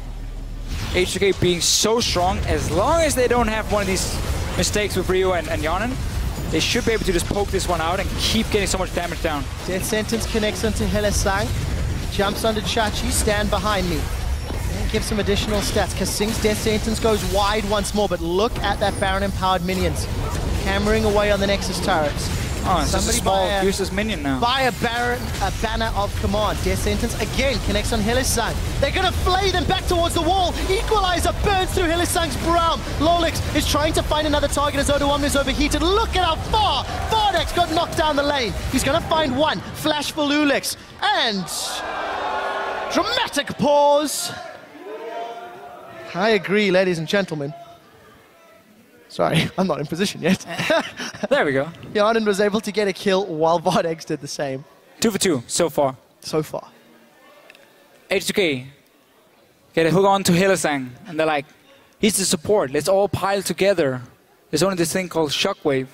H2K being so strong, as long as they don't have one of these mistakes with Rio and Hjarnan, they should be able to just poke this one out and keep getting so much damage down. Death Sentence connects onto Hylissang, jumps onto Chachi, stand behind me. And gives some additional stats. KaSing's Death Sentence goes wide once more, but look at that Baron-empowered minions hammering away on the Nexus turrets. Oh, it's just a small useless minion now. By a banner of command. Death Sentence again connects on Hylissang. They're gonna flay them back towards the wall. Equalizer burns through Hylissang's Braum. loulex is trying to find another target as Odoamne is overheated. Look at how far Vardags got knocked down the lane. He's gonna find one. Flash for loulex. And dramatic pause. I agree, ladies and gentlemen. Sorry, I'm not in position yet. There we go. Hjarnan was able to get a kill while Vardags did the same. 2 for 2 so far. So far. H2K get a hook on to Hylissang, and they're like, he's the support, let's all pile together. There's only this thing called Shockwave,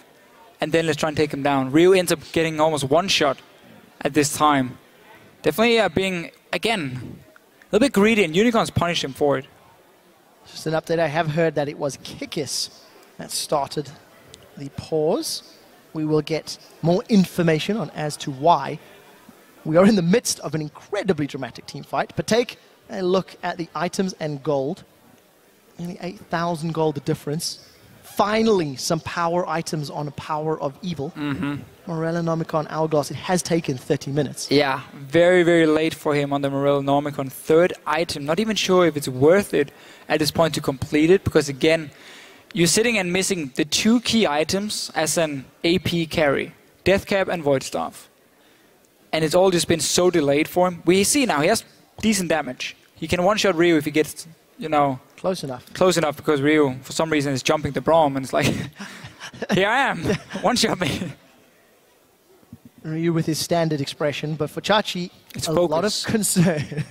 and then let's try and take him down. Rio ends up getting almost one shot at this time. Definitely being, again, a little bit greedy, and Unicorns punish him for it. Just an update, I have heard that it was Kikis that started the pause. We will get more information on as to why. We are in the midst of an incredibly dramatic team fight, but take a look at the items and gold. Only 8,000 gold the difference. Finally, some power items on PowerOfEvil. Morellonomicon Hourglass. It has taken 30 minutes. Yeah, very, very late for him on the Morellonomicon. Third item. Not even sure if it's worth it at this point to complete it, because again, you're sitting and missing the 2 key items as an AP carry. Death Cap and Void Staff. And it's all just been so delayed for him. We see now he has decent damage. He can one-shot Rio if he gets, you know... Close enough. Close enough, because Rio, for some reason, is jumping the Braum, and it's like, here I am, one-shot me. Rio with his standard expression, but for Chachi, it's a focus. lot of concern.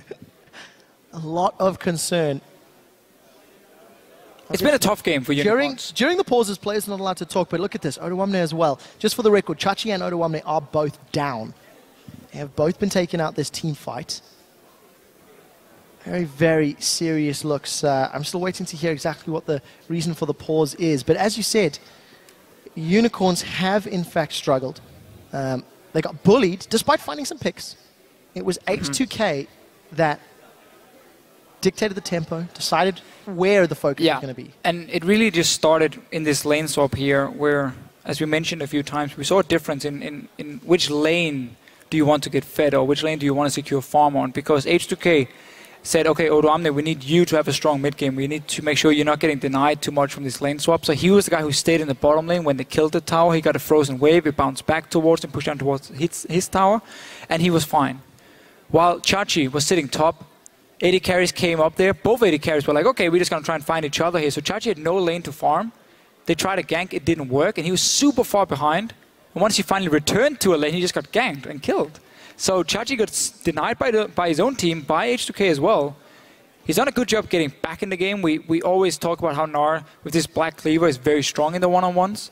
A lot of concern. It's been a tough game for Unicorns. During the pauses, players are not allowed to talk, but look at this. Odoamne as well. Just for the record, Chachi and Odoamne are both down. They have both been taken out this team fight. Very, very serious looks. I'm still waiting to hear exactly what the reason for the pause is. But as you said, Unicorns have in fact struggled. They got bullied despite finding some picks. It was H2K that dictated the tempo, decided where the focus was going to be. And it really just started in this lane swap here where, as we mentioned a few times, we saw a difference in which lane do you want to get fed or which lane do you want to secure farm on, because H2K said, okay, Odoamne, we need you to have a strong mid game. We need to make sure you're not getting denied too much from this lane swap. So he was the guy who stayed in the bottom lane when they killed the tower. He got a frozen wave. It bounced back towards him, pushed down towards his tower, and he was fine. While Chachi was sitting top, AD carries came up there. Both AD carries were like, okay, we're just going to try and find each other here. So Chachi had no lane to farm. They tried to gank. It didn't work, and he was super far behind. And once he finally returned to a lane, he just got ganked and killed. So Chachi got denied by his own team, by H2K as well. He's done a good job getting back in the game. We always talk about how Gnar, with this Black Cleaver, is very strong in the one-on-ones.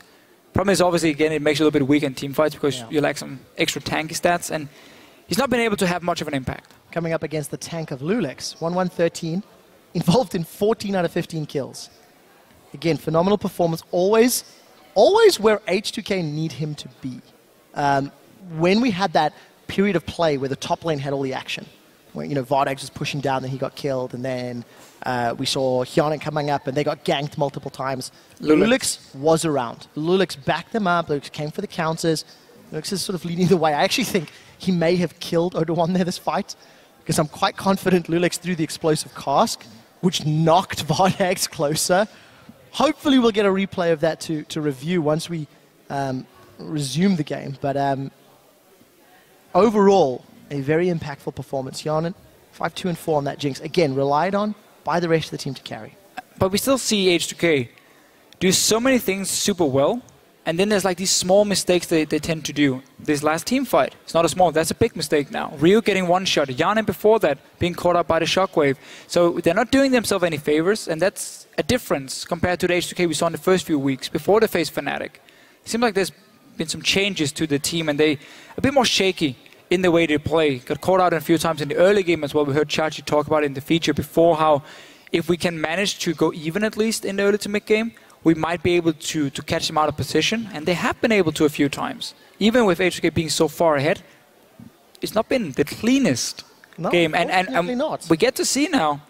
Problem is, obviously, again, it makes you a little bit weak in team fights because you lack some extra tanky stats, and he's not been able to have much of an impact. Coming up against the tank of loulex, 1-1-13, involved in 14 out of 15 kills. Again, phenomenal performance, always where H2K need him to be. When we had that period of play where the top lane had all the action, where, you know, Vardags was pushing down, then he got killed, and then we saw Hjarnan coming up, and they got ganked multiple times. loulex was around. loulex backed them up. loulex came for the counters. loulex is sort of leading the way. I actually think he may have killed Odoamne there this fight, because I'm quite confident loulex threw the explosive cask, which knocked Vardags closer. Hopefully we'll get a replay of that to review once we resume the game. But overall, a very impactful performance. Hjarnan, 5-2 and 4 on that Jinx. Again, relied on by the rest of the team to carry. But we still see H2K do so many things super well, and then there's like these small mistakes they tend to do. This last team fight, it's not a small, that's a big mistake now. Ryu getting one shot, Hjarnan before that being caught up by the shockwave. So they're not doing themselves any favors, and that's a difference compared to the H2K we saw in the first few weeks before they faced Fnatic. It seems like there's been some changes to the team, and they a bit more shaky in the way they play. Got caught out a few times in the early game as well. We heard Chachi talk about it in the feature before, how if we can manage to go even at least in the early to mid game, we might be able to catch them out of position, and they have been able to a few times. Even with H2K being so far ahead, it's not been the cleanest game. And not. We get to see now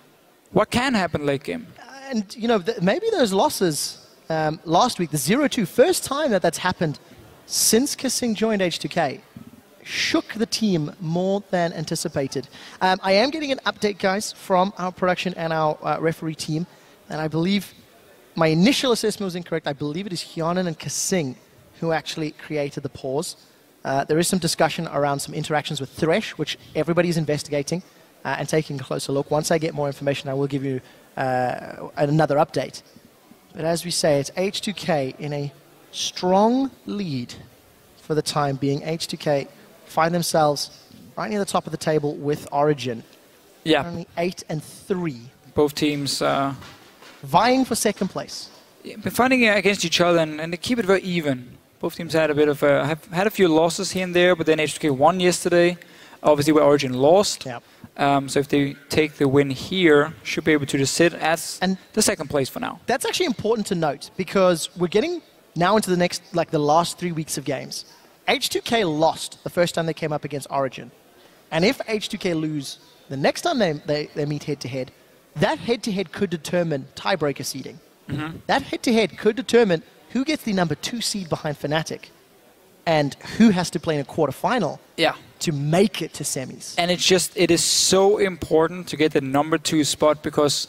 what can happen late game. And, you know, maybe those losses last week, the 0-2, first time that's happened since KaSing joined H2K, shook the team more than anticipated. I am getting an update, guys, from our production and our referee team, and I believe my initial assessment was incorrect. I believe it is Hjarnan and KaSing who actually created the pause. There is some discussion around some interactions with Thresh, which everybody's investigating and taking a closer look. Once I get more information, I will give you another update. But as we say, it's H2K in a strong lead for the time being. H2K find themselves right near the top of the table with Origin. Yeah. Only 8 and 3. Both teams vying for second place. Been fighting against each other, and they keep it very even. Both teams had a bit of have had a few losses here and there, but then H2K won yesterday. Obviously, where Origin lost. Yep. So if they take the win here, should be able to just sit as the second place for now. That's actually important to note, because we're getting now into the next, like the last 3 weeks of games. H2K lost the first time they came up against Origin. And if H2K lose the next time they meet head-to-head, that head-to-head could determine tiebreaker seeding. Mm-hmm. That head-to-head could determine who gets the number 2 seed behind Fnatic and who has to play in a quarterfinal to make it to semis. And it is so important to get the number 2 spot, because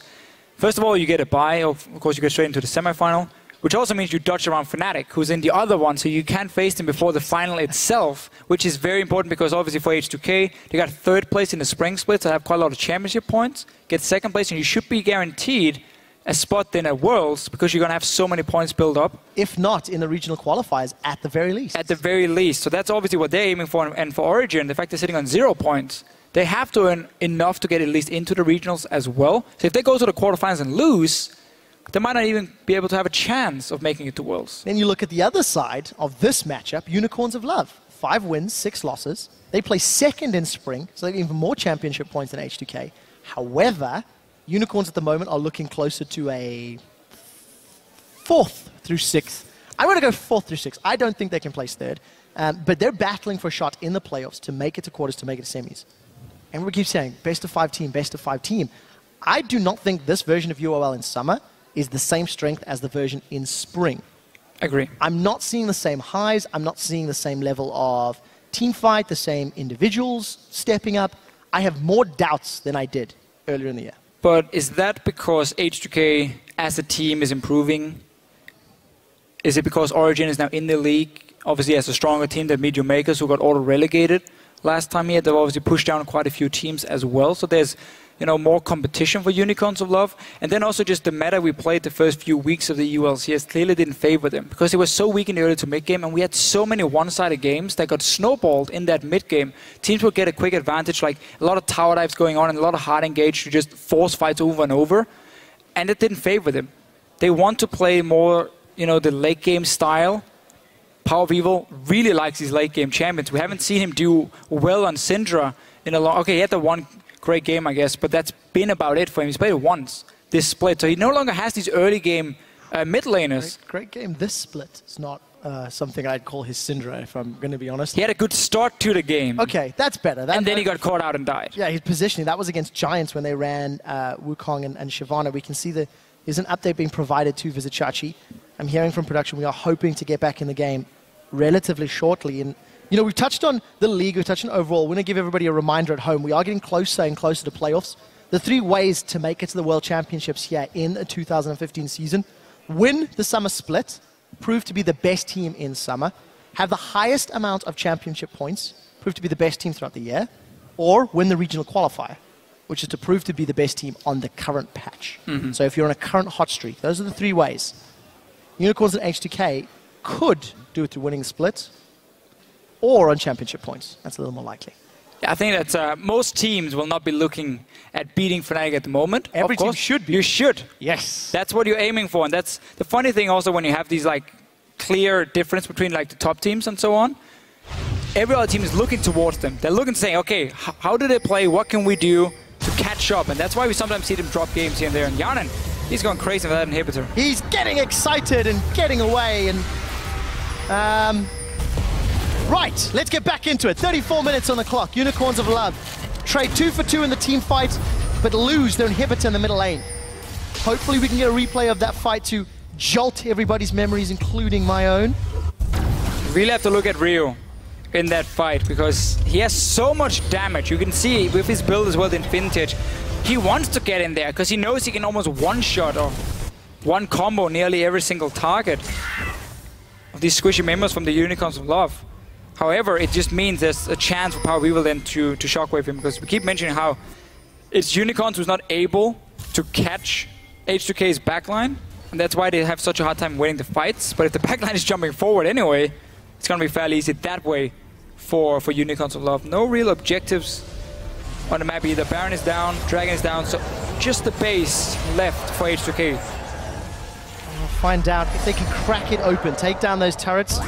first of all, you get a bye. Of course, you get straight into the semifinal, which also means you dodge around Fnatic, who's in the other one, so you can't face them before the final itself, which is very important, because obviously for H2K, they got third place in the spring split, so they have quite a lot of championship points, get second place, and you should be guaranteed a spot then at Worlds, because you're going to have so many points built up. If not in the regional qualifiers, at the very least. At the very least. So that's obviously what they're aiming for, and for Origin, the fact they're sitting on 0 points, they have to earn enough to get at least into the regionals as well. So if they go to the quarterfinals and lose, they might not even be able to have a chance of making it to Worlds. Then you look at the other side of this matchup, Unicorns of Love. 5 wins, 6 losses. They play second in spring, so they have even more championship points than H2K. However, Unicorns at the moment are looking closer to a 4th through 6th. I'm going to go 4th through 6th. I don't think they can place 3rd. But they're battling for a shot in the playoffs to make it to quarters, to make it to semis. And we keep saying, best of 5 team, best of 5 team. I do not think this version of UOL in summer is the same strength as the version in spring. Agree. I'm not seeing the same highs. I'm not seeing the same level of team fight, the same individuals stepping up. I have more doubts than I did earlier in the year. But is that because H2K as a team is improving? Is it because Origin is now in the league, obviously as a stronger team than Medium Makers, who got auto-relegated last time here? They've obviously pushed down quite a few teams as well. So there's, you know, more competition for Unicorns of Love. And then also just the meta we played the first few weeks of the ULCS clearly didn't favor them, because it was so weak in the early to mid game, and we had so many one-sided games that got snowballed in that mid game. Teams would get a quick advantage, like a lot of tower dives going on and a lot of hard engage to just force fights over and over. And it didn't favor them. They want to play more, you know, the late game style. PowerOfEvil really likes these late game champions. We haven't seen him do well on Syndra in a long... Okay, he had the one great game, I guess, but that's been about it for him. He's played it once, this split. So he no longer has these early game mid laners. Great game this split. It's not something I'd call his Syndra, if I'm going to be honest. He had a good start to the game. Okay, that's better. And then he got caught out and died. Yeah, his positioning. That was against Giants when they ran Wukong and Shyvana. We can see there's an update being provided to Vizicsacsi. I'm hearing from production we are hoping to get back in the game relatively shortly. And, you know, we've touched on the league, we've touched on overall. We're going to give everybody a reminder at home. We are getting closer and closer to playoffs. The 3 ways to make it to the World Championships here in the 2015 season: win the summer split, prove to be the best team in summer, have the highest amount of championship points, prove to be the best team throughout the year, or win the regional qualifier, which is to prove to be the best team on the current patch. So if you're on a current hot streak, those are the 3 ways. Unicorns and H2K could do it through winning split or on championship points. That's a little more likely. I think that most teams will not be looking at beating Fnatic at the moment. Every team should be. You should. Yes. That's what you're aiming for. And that's the funny thing also when you have these like clear difference between like the top teams and so on. Every other team is looking towards them. They're looking saying, okay, how do they play? What can we do to catch up? And that's why we sometimes see them drop games here and there. And Hjarnan, he's going crazy with that inhibitor. He's getting excited and getting away. And right, let's get back into it. 34 minutes on the clock. Unicorns of Love trade 2 for 2 in the team fight, but lose their inhibitor in the middle lane. Hopefully we can get a replay of that fight to jolt everybody's memories, including my own. You really have to look at Rio in that fight because he has so much damage. You can see with his build as well, the Infinity, he wants to get in there because he knows he can almost one-shot or one combo nearly every single target of these squishy members from the Unicorns of Love. However, it just means there's a chance for PowerOfEvil then to shockwave him, because we keep mentioning how it's Unicorns who's not able to catch H2K's backline, and that's why they have such a hard time winning the fights. But if the backline is jumping forward anyway, it's going to be fairly easy that way for Unicorns of Love. No real objectives on the map either. Baron is down, Dragon is down, so just the base left for H2K. We'll find out if they can crack it open, take down those turrets.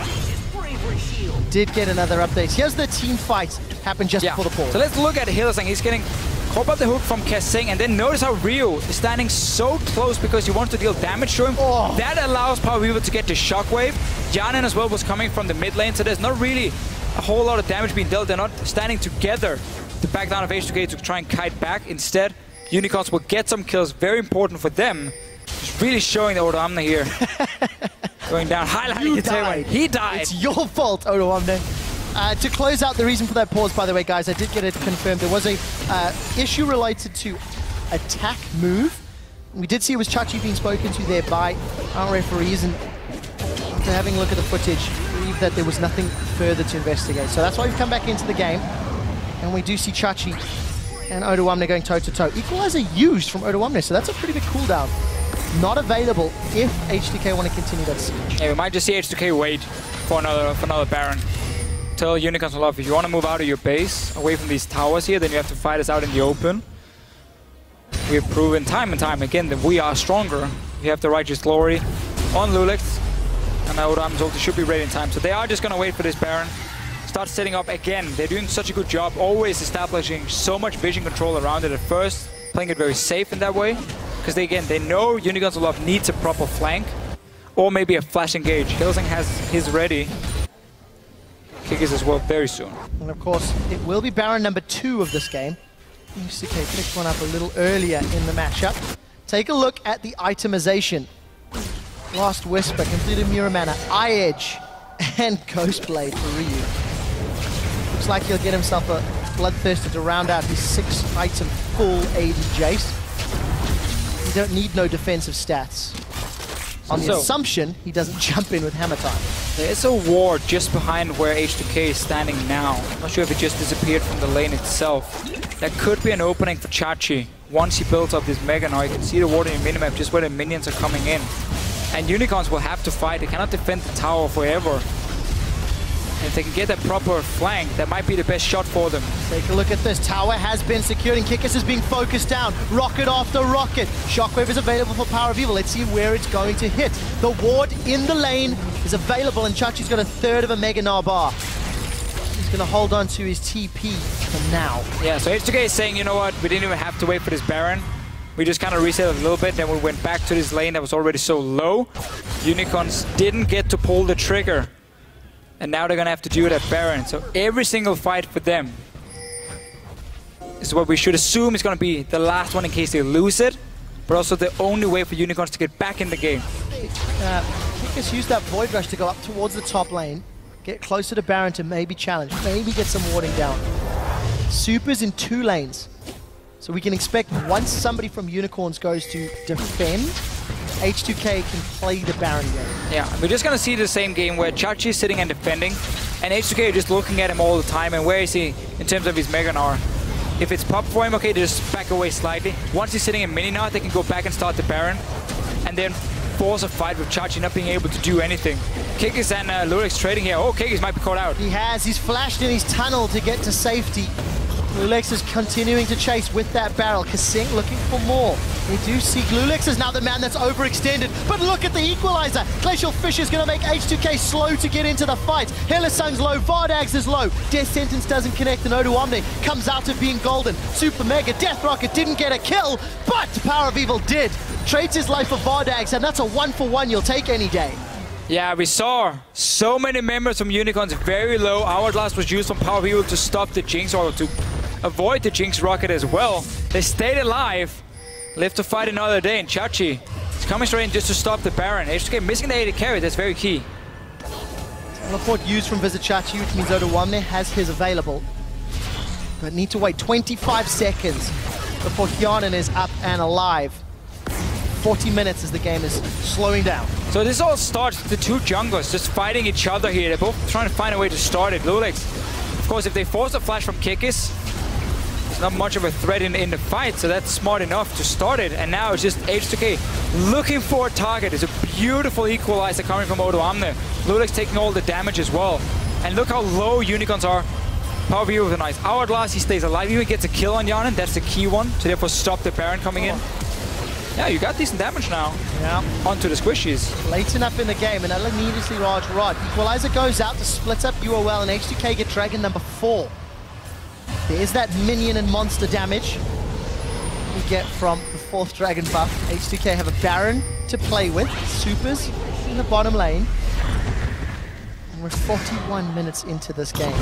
Did get another update. Here's the team fight happened just before the pause. So let's look at Hylissang. He's getting caught by the hook from KaSing, and then notice how Rio is standing so close because he wants to deal damage to him. That allows PowerOfEvil to get the shockwave. Hjarnan as well was coming from the mid lane, so there's not really a whole lot of damage being dealt. They're not standing together to back down of H2K to try and kite back. Instead, Unicorns will get some kills. Very important for them. Just really showing the Odoamne here. Going down, highlighting it. Died. He died. It's your fault, Odoamne. To close out the reason for that pause, by the way, guys, I did get it confirmed. There was a issue related to attack move. We did see it was Chachi being spoken to there by our referees, and after having a look at the footage, believe that there was nothing further to investigate. So that's why we've come back into the game, and we do see Chachi and Odoamne going toe-to-toe. Equalizer used from Odoamne, so that's a pretty big cooldown. Not available if H2K want to continue that siege. Yeah, we might just see H2K wait for another Baron. Tell Unicorns of Love, if you want to move out of your base, away from these towers here, then you have to fight us out in the open. We have proven time and time again that we are stronger. We have the Righteous Glory on loulex, and Odoamne told they should be ready in time. So they are just going to wait for this Baron. Start setting up again. They're doing such a good job, always establishing so much vision control around it at first, playing it very safe in that way. Because they know Unicorns of Love needs a proper flank, or maybe a flash engage. Hylissang has his ready. Kikis as well very soon. And of course, it will be Baron number 2 of this game. UOL picked one up a little earlier in the matchup. Take a look at the itemization. Last Whisper, completed Mirror Mana, Eye Edge, and Ghostblade for Ryu. Looks like he'll get himself a Bloodthirster to round out his 6-item full AD Jayce. You don't need no defensive stats. On the assumption, he doesn't jump in with Hammer Time. There is a ward just behind where H2K is standing now. I'm not sure if it just disappeared from the lane itself. That could be an opening for Chachi. Once he builds up this Mega Gnar, you can see the ward in your minimap just where the minions are coming in. And Unicorns will have to fight. They cannot defend the tower forever. And if they can get that proper flank, that might be the best shot for them. Take a look at this. Tower has been secured and Kikis is being focused down. Rocket after rocket. Shockwave is available for PowerOfEvil. Let's see where it's going to hit. The ward in the lane is available, and Chachi's got a third of a Mega Gnar bar. He's going to hold on to his TP for now. Yeah, so H2K is saying, you know what, we didn't even have to wait for this Baron. We just kind of reset a little bit, then we went back to this lane that was already so low. Unicorns didn't get to pull the trigger. And now they're going to have to do it at Baron. So every single fight for them is what we should assume is going to be the last one in case they lose it. But also the only way for Unicorns to get back in the game. Kikis used that Void Rush to go up towards the top lane. Get closer to Baron to maybe challenge. Maybe get some warding down. Super's in 2 lanes. So we can expect once somebody from Unicorns goes to defend, H2K can play the Baron game. Yeah, we're just going to see the same game where Chachi is sitting and defending, and H2K are just looking at him all the time, and where is he in terms of his Mega Gnar? If it's pop for him, okay, they just back away slightly. Once he's sitting in Mini Gnar, they can go back and start the Baron, and then force a fight with Chachi not being able to do anything. Kikis and loulex trading here. Oh, Kikis might be caught out. He has. He's flashed in his tunnel to get to safety. loulex is continuing to chase with that barrel. KaSing looking for more. We do see loulex is now the man that's overextended, but look at the equalizer. Glacial Fish is going to make H2K slow to get into the fight. Hylissang's low, Vardags is low. Death Sentence doesn't connect, and Odoamne comes out of being golden. Super Mega Death Rocket didn't get a kill, but PowerOfEvil did. Trades his life for Vardags, and that's a 1-for-1 you'll take any day. Yeah, we saw so many members from Unicorns very low. Hourglass was used from PowerOfEvil to stop the Jinx, or to avoid the Jinx rocket as well. They stayed alive, lived to fight another day, and Chachi is coming straight in just to stop the Baron. H2K missing the AD carry, that's very key. Teleport used from Vizicsacsi, which means Odoamne has his available. But need to wait 25 seconds before Hjarnan is up and alive. 40 minutes as the game is slowing down. So this all starts with the 2 junglers just fighting each other here. They're both trying to find a way to start it. loulex, of course, if they force a flash from Kikis, it's not much of a threat in the fight, so that's smart enough to start it. And now it's just H2K looking for a target. It's a beautiful equalizer coming from Odoamne. loulex taking all the damage as well. And look how low Unicorns are. PowerOfEvil with a nice hourglass. He stays alive. He even gets a kill on Hjarnan. That's the key one to therefore stop the Baron coming in. Yeah, you got decent damage now. Yeah. Onto the squishies. Late enough in the game, and a needlessly large rod. Equalizer goes out to split up UOL, and H2K get Dragon number 4. There's that minion and monster damage we get from the 4th Dragon buff. H2K have a Baron to play with. Supers in the bottom lane. And we're 41 minutes into this game.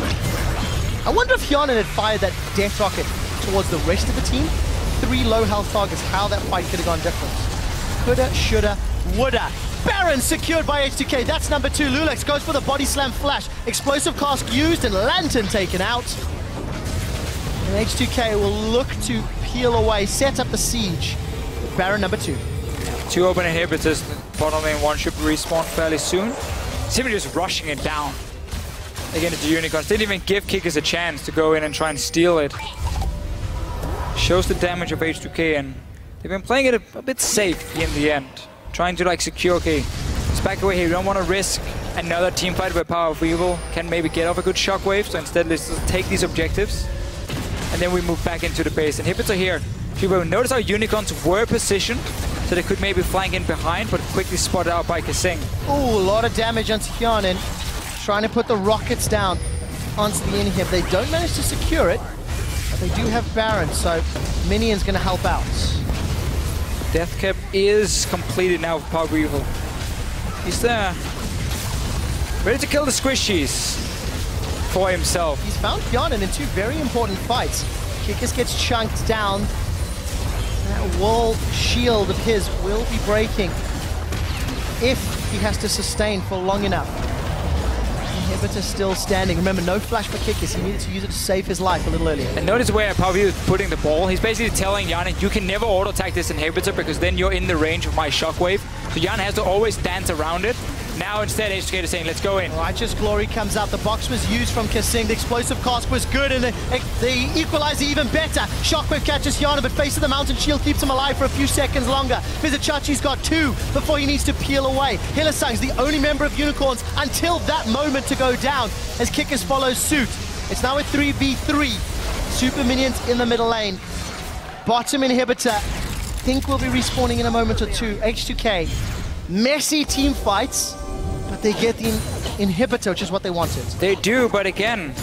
I wonder if Hjarnan had fired that Death Rocket towards the rest of the team. 3 low health targets, how that fight could have gone different. Coulda, shoulda, woulda. Baron secured by H2K, that's number 2. loulex goes for the body slam flash. Explosive cask used and Lantern taken out. And H2K will look to peel away, set up the siege. Baron number 2. 2 open inhibitors, bottom lane 1 should respawn fairly soon. Simply just rushing it down. Again, it's the Unicorns. Didn't even give Kikis a chance to go in and try and steal it. Shows the damage of H2K, and they've been playing it a bit safe in the end. Trying to like secure, okay, let's back away here. We don't want to risk another team fight where PowerOfEvil can maybe get off a good shockwave, so instead let's just take these objectives. And then we move back into the base. Inhibitor here. People notice how Unicorns were positioned, so they could maybe flank in behind, but quickly spotted out by KaSing. Oh, a lot of damage onto Hjarnan. Trying to put the rockets down onto the inhib. They don't manage to secure it. They do have Baron, so Minion's going to help out. Death cap is completed now with PowerOfEvil. He's there, ready to kill the squishies for himself. He's found Hjarnan in 2 very important fights. Kikis gets chunked down. That wall shield of his will be breaking if he has to sustain for long enough. Inhibitor still standing. Remember, no flash for Kikis. He needed to use it to save his life a little earlier. And notice where PowerOfEvil is putting the ball. He's basically telling Hjarnan, you can never auto-attack this inhibitor because then you're in the range of my shockwave. So Hjarnan has to always dance around it. Now instead, H2K is saying, let's go in. Righteous Glory comes out. The box was used from KaSing. The explosive cask was good, and the equalizer even better. Shockwave catches Hjarnan, but face of the mountain shield keeps him alive for a few seconds longer. Vizicsacsi's got 2 before he needs to peel away. Hylissang's the only member of Unicorns until that moment to go down as Kikis follows suit. It's now a 3v3. Super minions in the middle lane. Bottom inhibitor, think we'll be respawning in a moment or 2. H2K, messy team fights, but they get the inhibitor, which is what they wanted. They do, but again,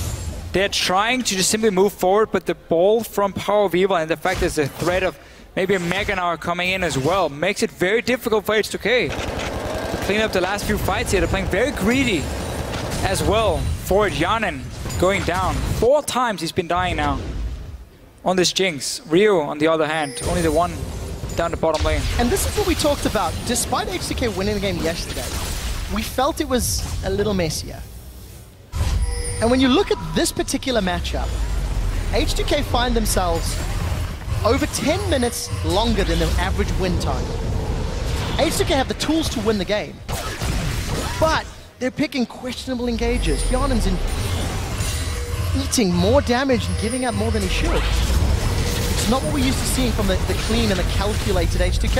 they're trying to just simply move forward, but the ball from PowerOfEvil and the fact there's a threat of maybe a Mega Gnar coming in as well. Makes it very difficult for H2K to clean up the last few fights here. They're playing very greedy as well for Hjarnan going down. 4 times he's been dying now on this Jinx. Rio, on the other hand, only the one down the bottom lane. And this is what we talked about. Despite H2K winning the game yesterday, we felt it was a little messier. And when you look at this particular matchup, H2K find themselves over 10 minutes longer than their average win time. H2K have the tools to win the game, but they're picking questionable engagers. Hjarnan's eating more damage and giving up more than he should. It's not what we're used to seeing from the clean and the calculated H2K.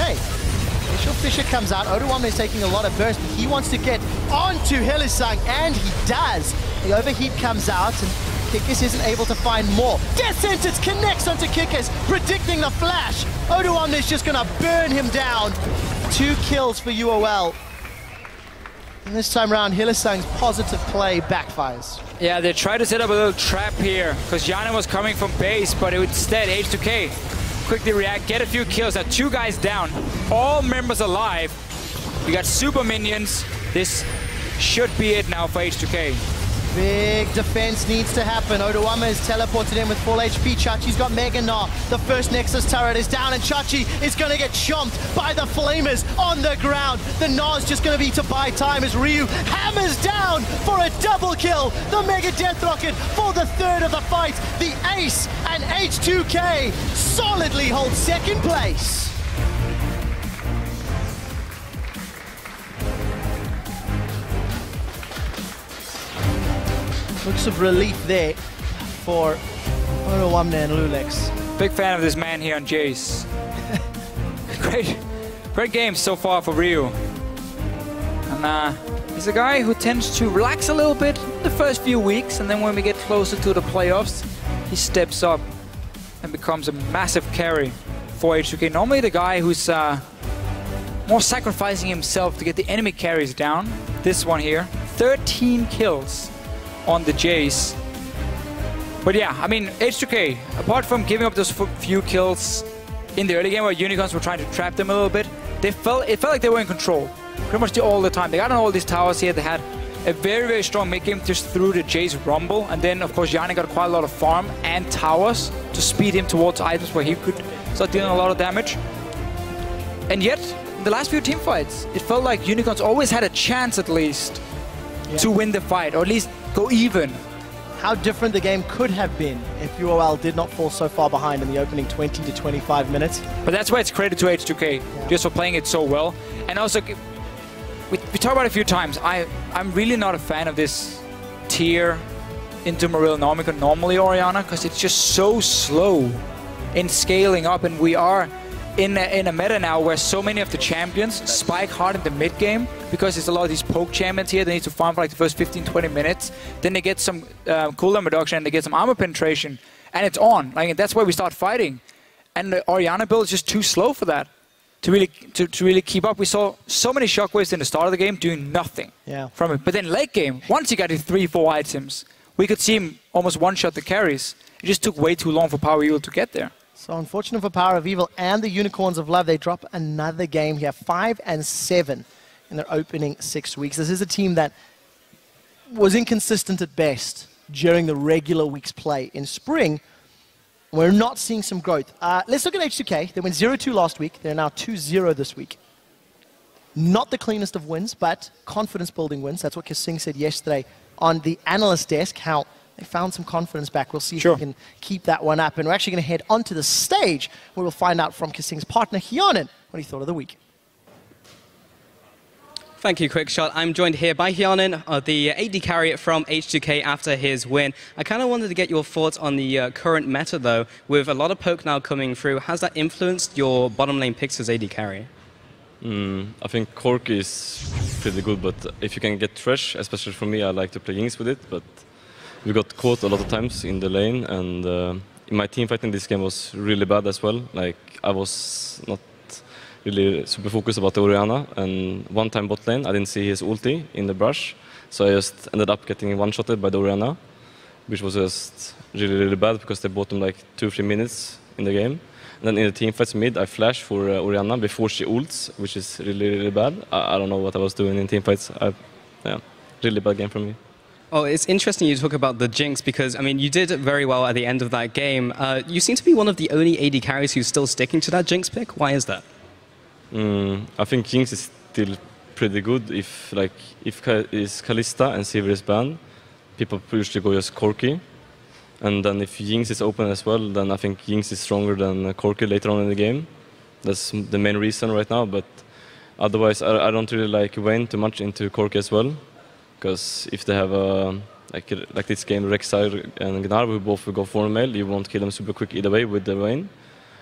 Initial Fisher comes out. Odoamne is taking a lot of burst, but he wants to get onto Hylissang, and he does. The overheat comes out, and Kikis isn't able to find more. Death Sentence connects onto Kikis, predicting the flash. Odoamne is just going to burn him down. 2 kills for UOL. And this time around, Hylissang's positive play backfires. Yeah, they tried to set up a little trap here, because Hjarnan was coming from base, but instead H2K quickly react, get a few kills. Now 2 guys down, all members alive. We got super minions. This should be it now for H2K. Big defense needs to happen. Odoamne is teleported in with full HP. Chachi's got Mega Gnar. The first Nexus turret is down, and Chachi is going to get chomped by the Flamers on the ground. The Gnar's just going to be to buy time as Ryu hammers down for a double kill. The Mega Death Rocket for the 3rd of the fight. The Ace and H2K solidly hold 2nd place. Looks of relief there for Odoamne and loulex. Big fan of this man here on Jayce. Great game so far for Rio. And he's a guy who tends to relax a little bit in the first few weeks, and then when we get closer to the playoffs, he steps up and becomes a massive carry for H2K. Normally the guy who's more sacrificing himself to get the enemy carries down. This one here, 13 kills on the Jayce. But yeah, I mean, H2K, apart from giving up those few kills in the early game where Unicorns were trying to trap them a little bit, it felt like they were in control pretty much all the time. They got on all these towers here. They had a very, very strong mid game just through the Jayce Rumble. And then, of course, Hjarnan got quite a lot of farm and towers to speed him towards items where he could start dealing a lot of damage. And yet, in the last few team fights, it felt like Unicorns always had a chance at least to win the fight, or at least go even. How different the game could have been if UOL did not fall so far behind in the opening 20 to 25 minutes. But that's why it's credit to H2K, just for playing it so well. And also, we talked about it a few times, I'm really not a fan of this tier into Maril Nomicon, normally Orianna, because it's just so slow in scaling up, and we are in a meta now where so many of the champions spike hard in the mid game because there's a lot of these poke champions here. They need to farm for like the first 15-20 minutes. Then they get some cooldown reduction and they get some armor penetration, and it's on. Like, that's where we start fighting. And the Orianna build is just too slow for that to really keep up. We saw so many shockwaves in the start of the game doing nothing from it. But then late game, once he got his 3-4 items, we could see him almost one-shot the carries. It just took way too long for PowerOfEvil to get there. So unfortunate for PowerOfEvil and the Unicorns of Love. They drop another game here, 5-7 in their opening 6 weeks. This is a team that was inconsistent at best during the regular week's play. In spring, we're not seeing some growth. Let's look at H2K. They went 0-2 last week. They're now 2-0 this week. Not the cleanest of wins, but confidence-building wins. That's what KaSing said yesterday on the analyst desk, how they found some confidence back. We'll see if we can keep that one up. And we're actually going to head onto the stage where we'll find out from KaSing's partner, Hjarnan, what he thought of the week. Thank you, Quickshot. I'm joined here by Hjarnan, the AD carry from H2K after his win. I kind of wanted to get your thoughts on the current meta, though. With a lot of poke now coming through, has that influenced your bottom lane picks as AD carry? I think Corki is pretty good, but if you can get Thresh, especially for me, I like to play Jinx with it, but we got caught a lot of times in the lane, and in my team fighting this game was really bad as well. Like, I was not really super focused about the Orianna, and one time bot lane I didn't see his ulti in the brush, so I just ended up getting one-shotted by the Orianna, which was just really, really bad because they bought him like 2-3 minutes in the game. And then in the team fights mid, I flash for Orianna before she ults, which is really, really bad. I don't know what I was doing in team fights. Yeah, really bad game for me. Oh, it's interesting you talk about the Jinx because, I mean, you did very well at the end of that game. You seem to be one of the only AD carries who's still sticking to that Jinx pick. Why is that? I think Jinx is still pretty good. If is Kalista and Sivir is banned, people usually go just Corki. And then if Jinx is open as well, then I think Jinx is stronger than Corki later on in the game. That's the main reason right now. But otherwise, I don't really like Vayne too much into Corki as well. Because if they have like this game, Rek'Sai and Gnar, who both will go for mail, you won't kill them super quick either way with the Vayne.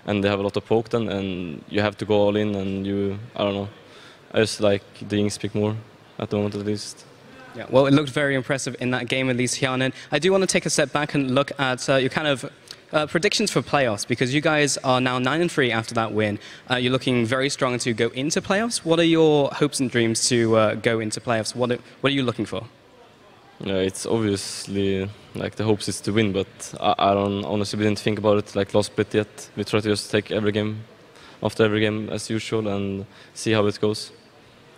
And they have a lot of poke then, and you have to go all in, and I don't know. I just like the Jinx pick more, at the moment at least. Yeah, well, it looked very impressive in that game, at least, Hjarnan. I do want to take a step back and look at your kind of predictions for playoffs, because you guys are now 9-3 after that win. You're looking very strong to go into playoffs. What are your hopes and dreams to go into playoffs? What are you looking for? Yeah, it's obviously like the hopes is to win, but I don't honestly didn't think about it like last split yet. We try to just take every game after every game as usual and see how it goes.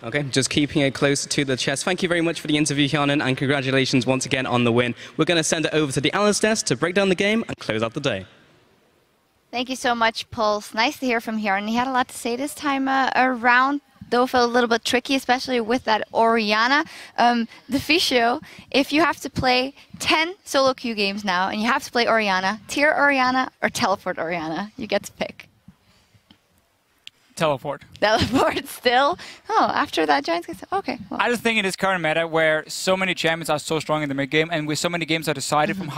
Okay, just keeping it close to the chest. Thank you very much for the interview, Hjarnan, and congratulations once again on the win. We're going to send it over to the analyst desk to break down the game and close out the day. Thank you so much, Pulse. Nice to hear from Hjarnan. He had a lot to say this time around, though it felt a little bit tricky, especially with that Orianna. Deficio, if you have to play 10 solo queue games now, and you have to play Orianna, tier Orianna or teleport Orianna, you get to pick. Teleport. Teleport still? Oh, after that Giants gets... Okay. Well. I just think in this current meta where so many champions are so strong in the mid game and with so many games are decided from how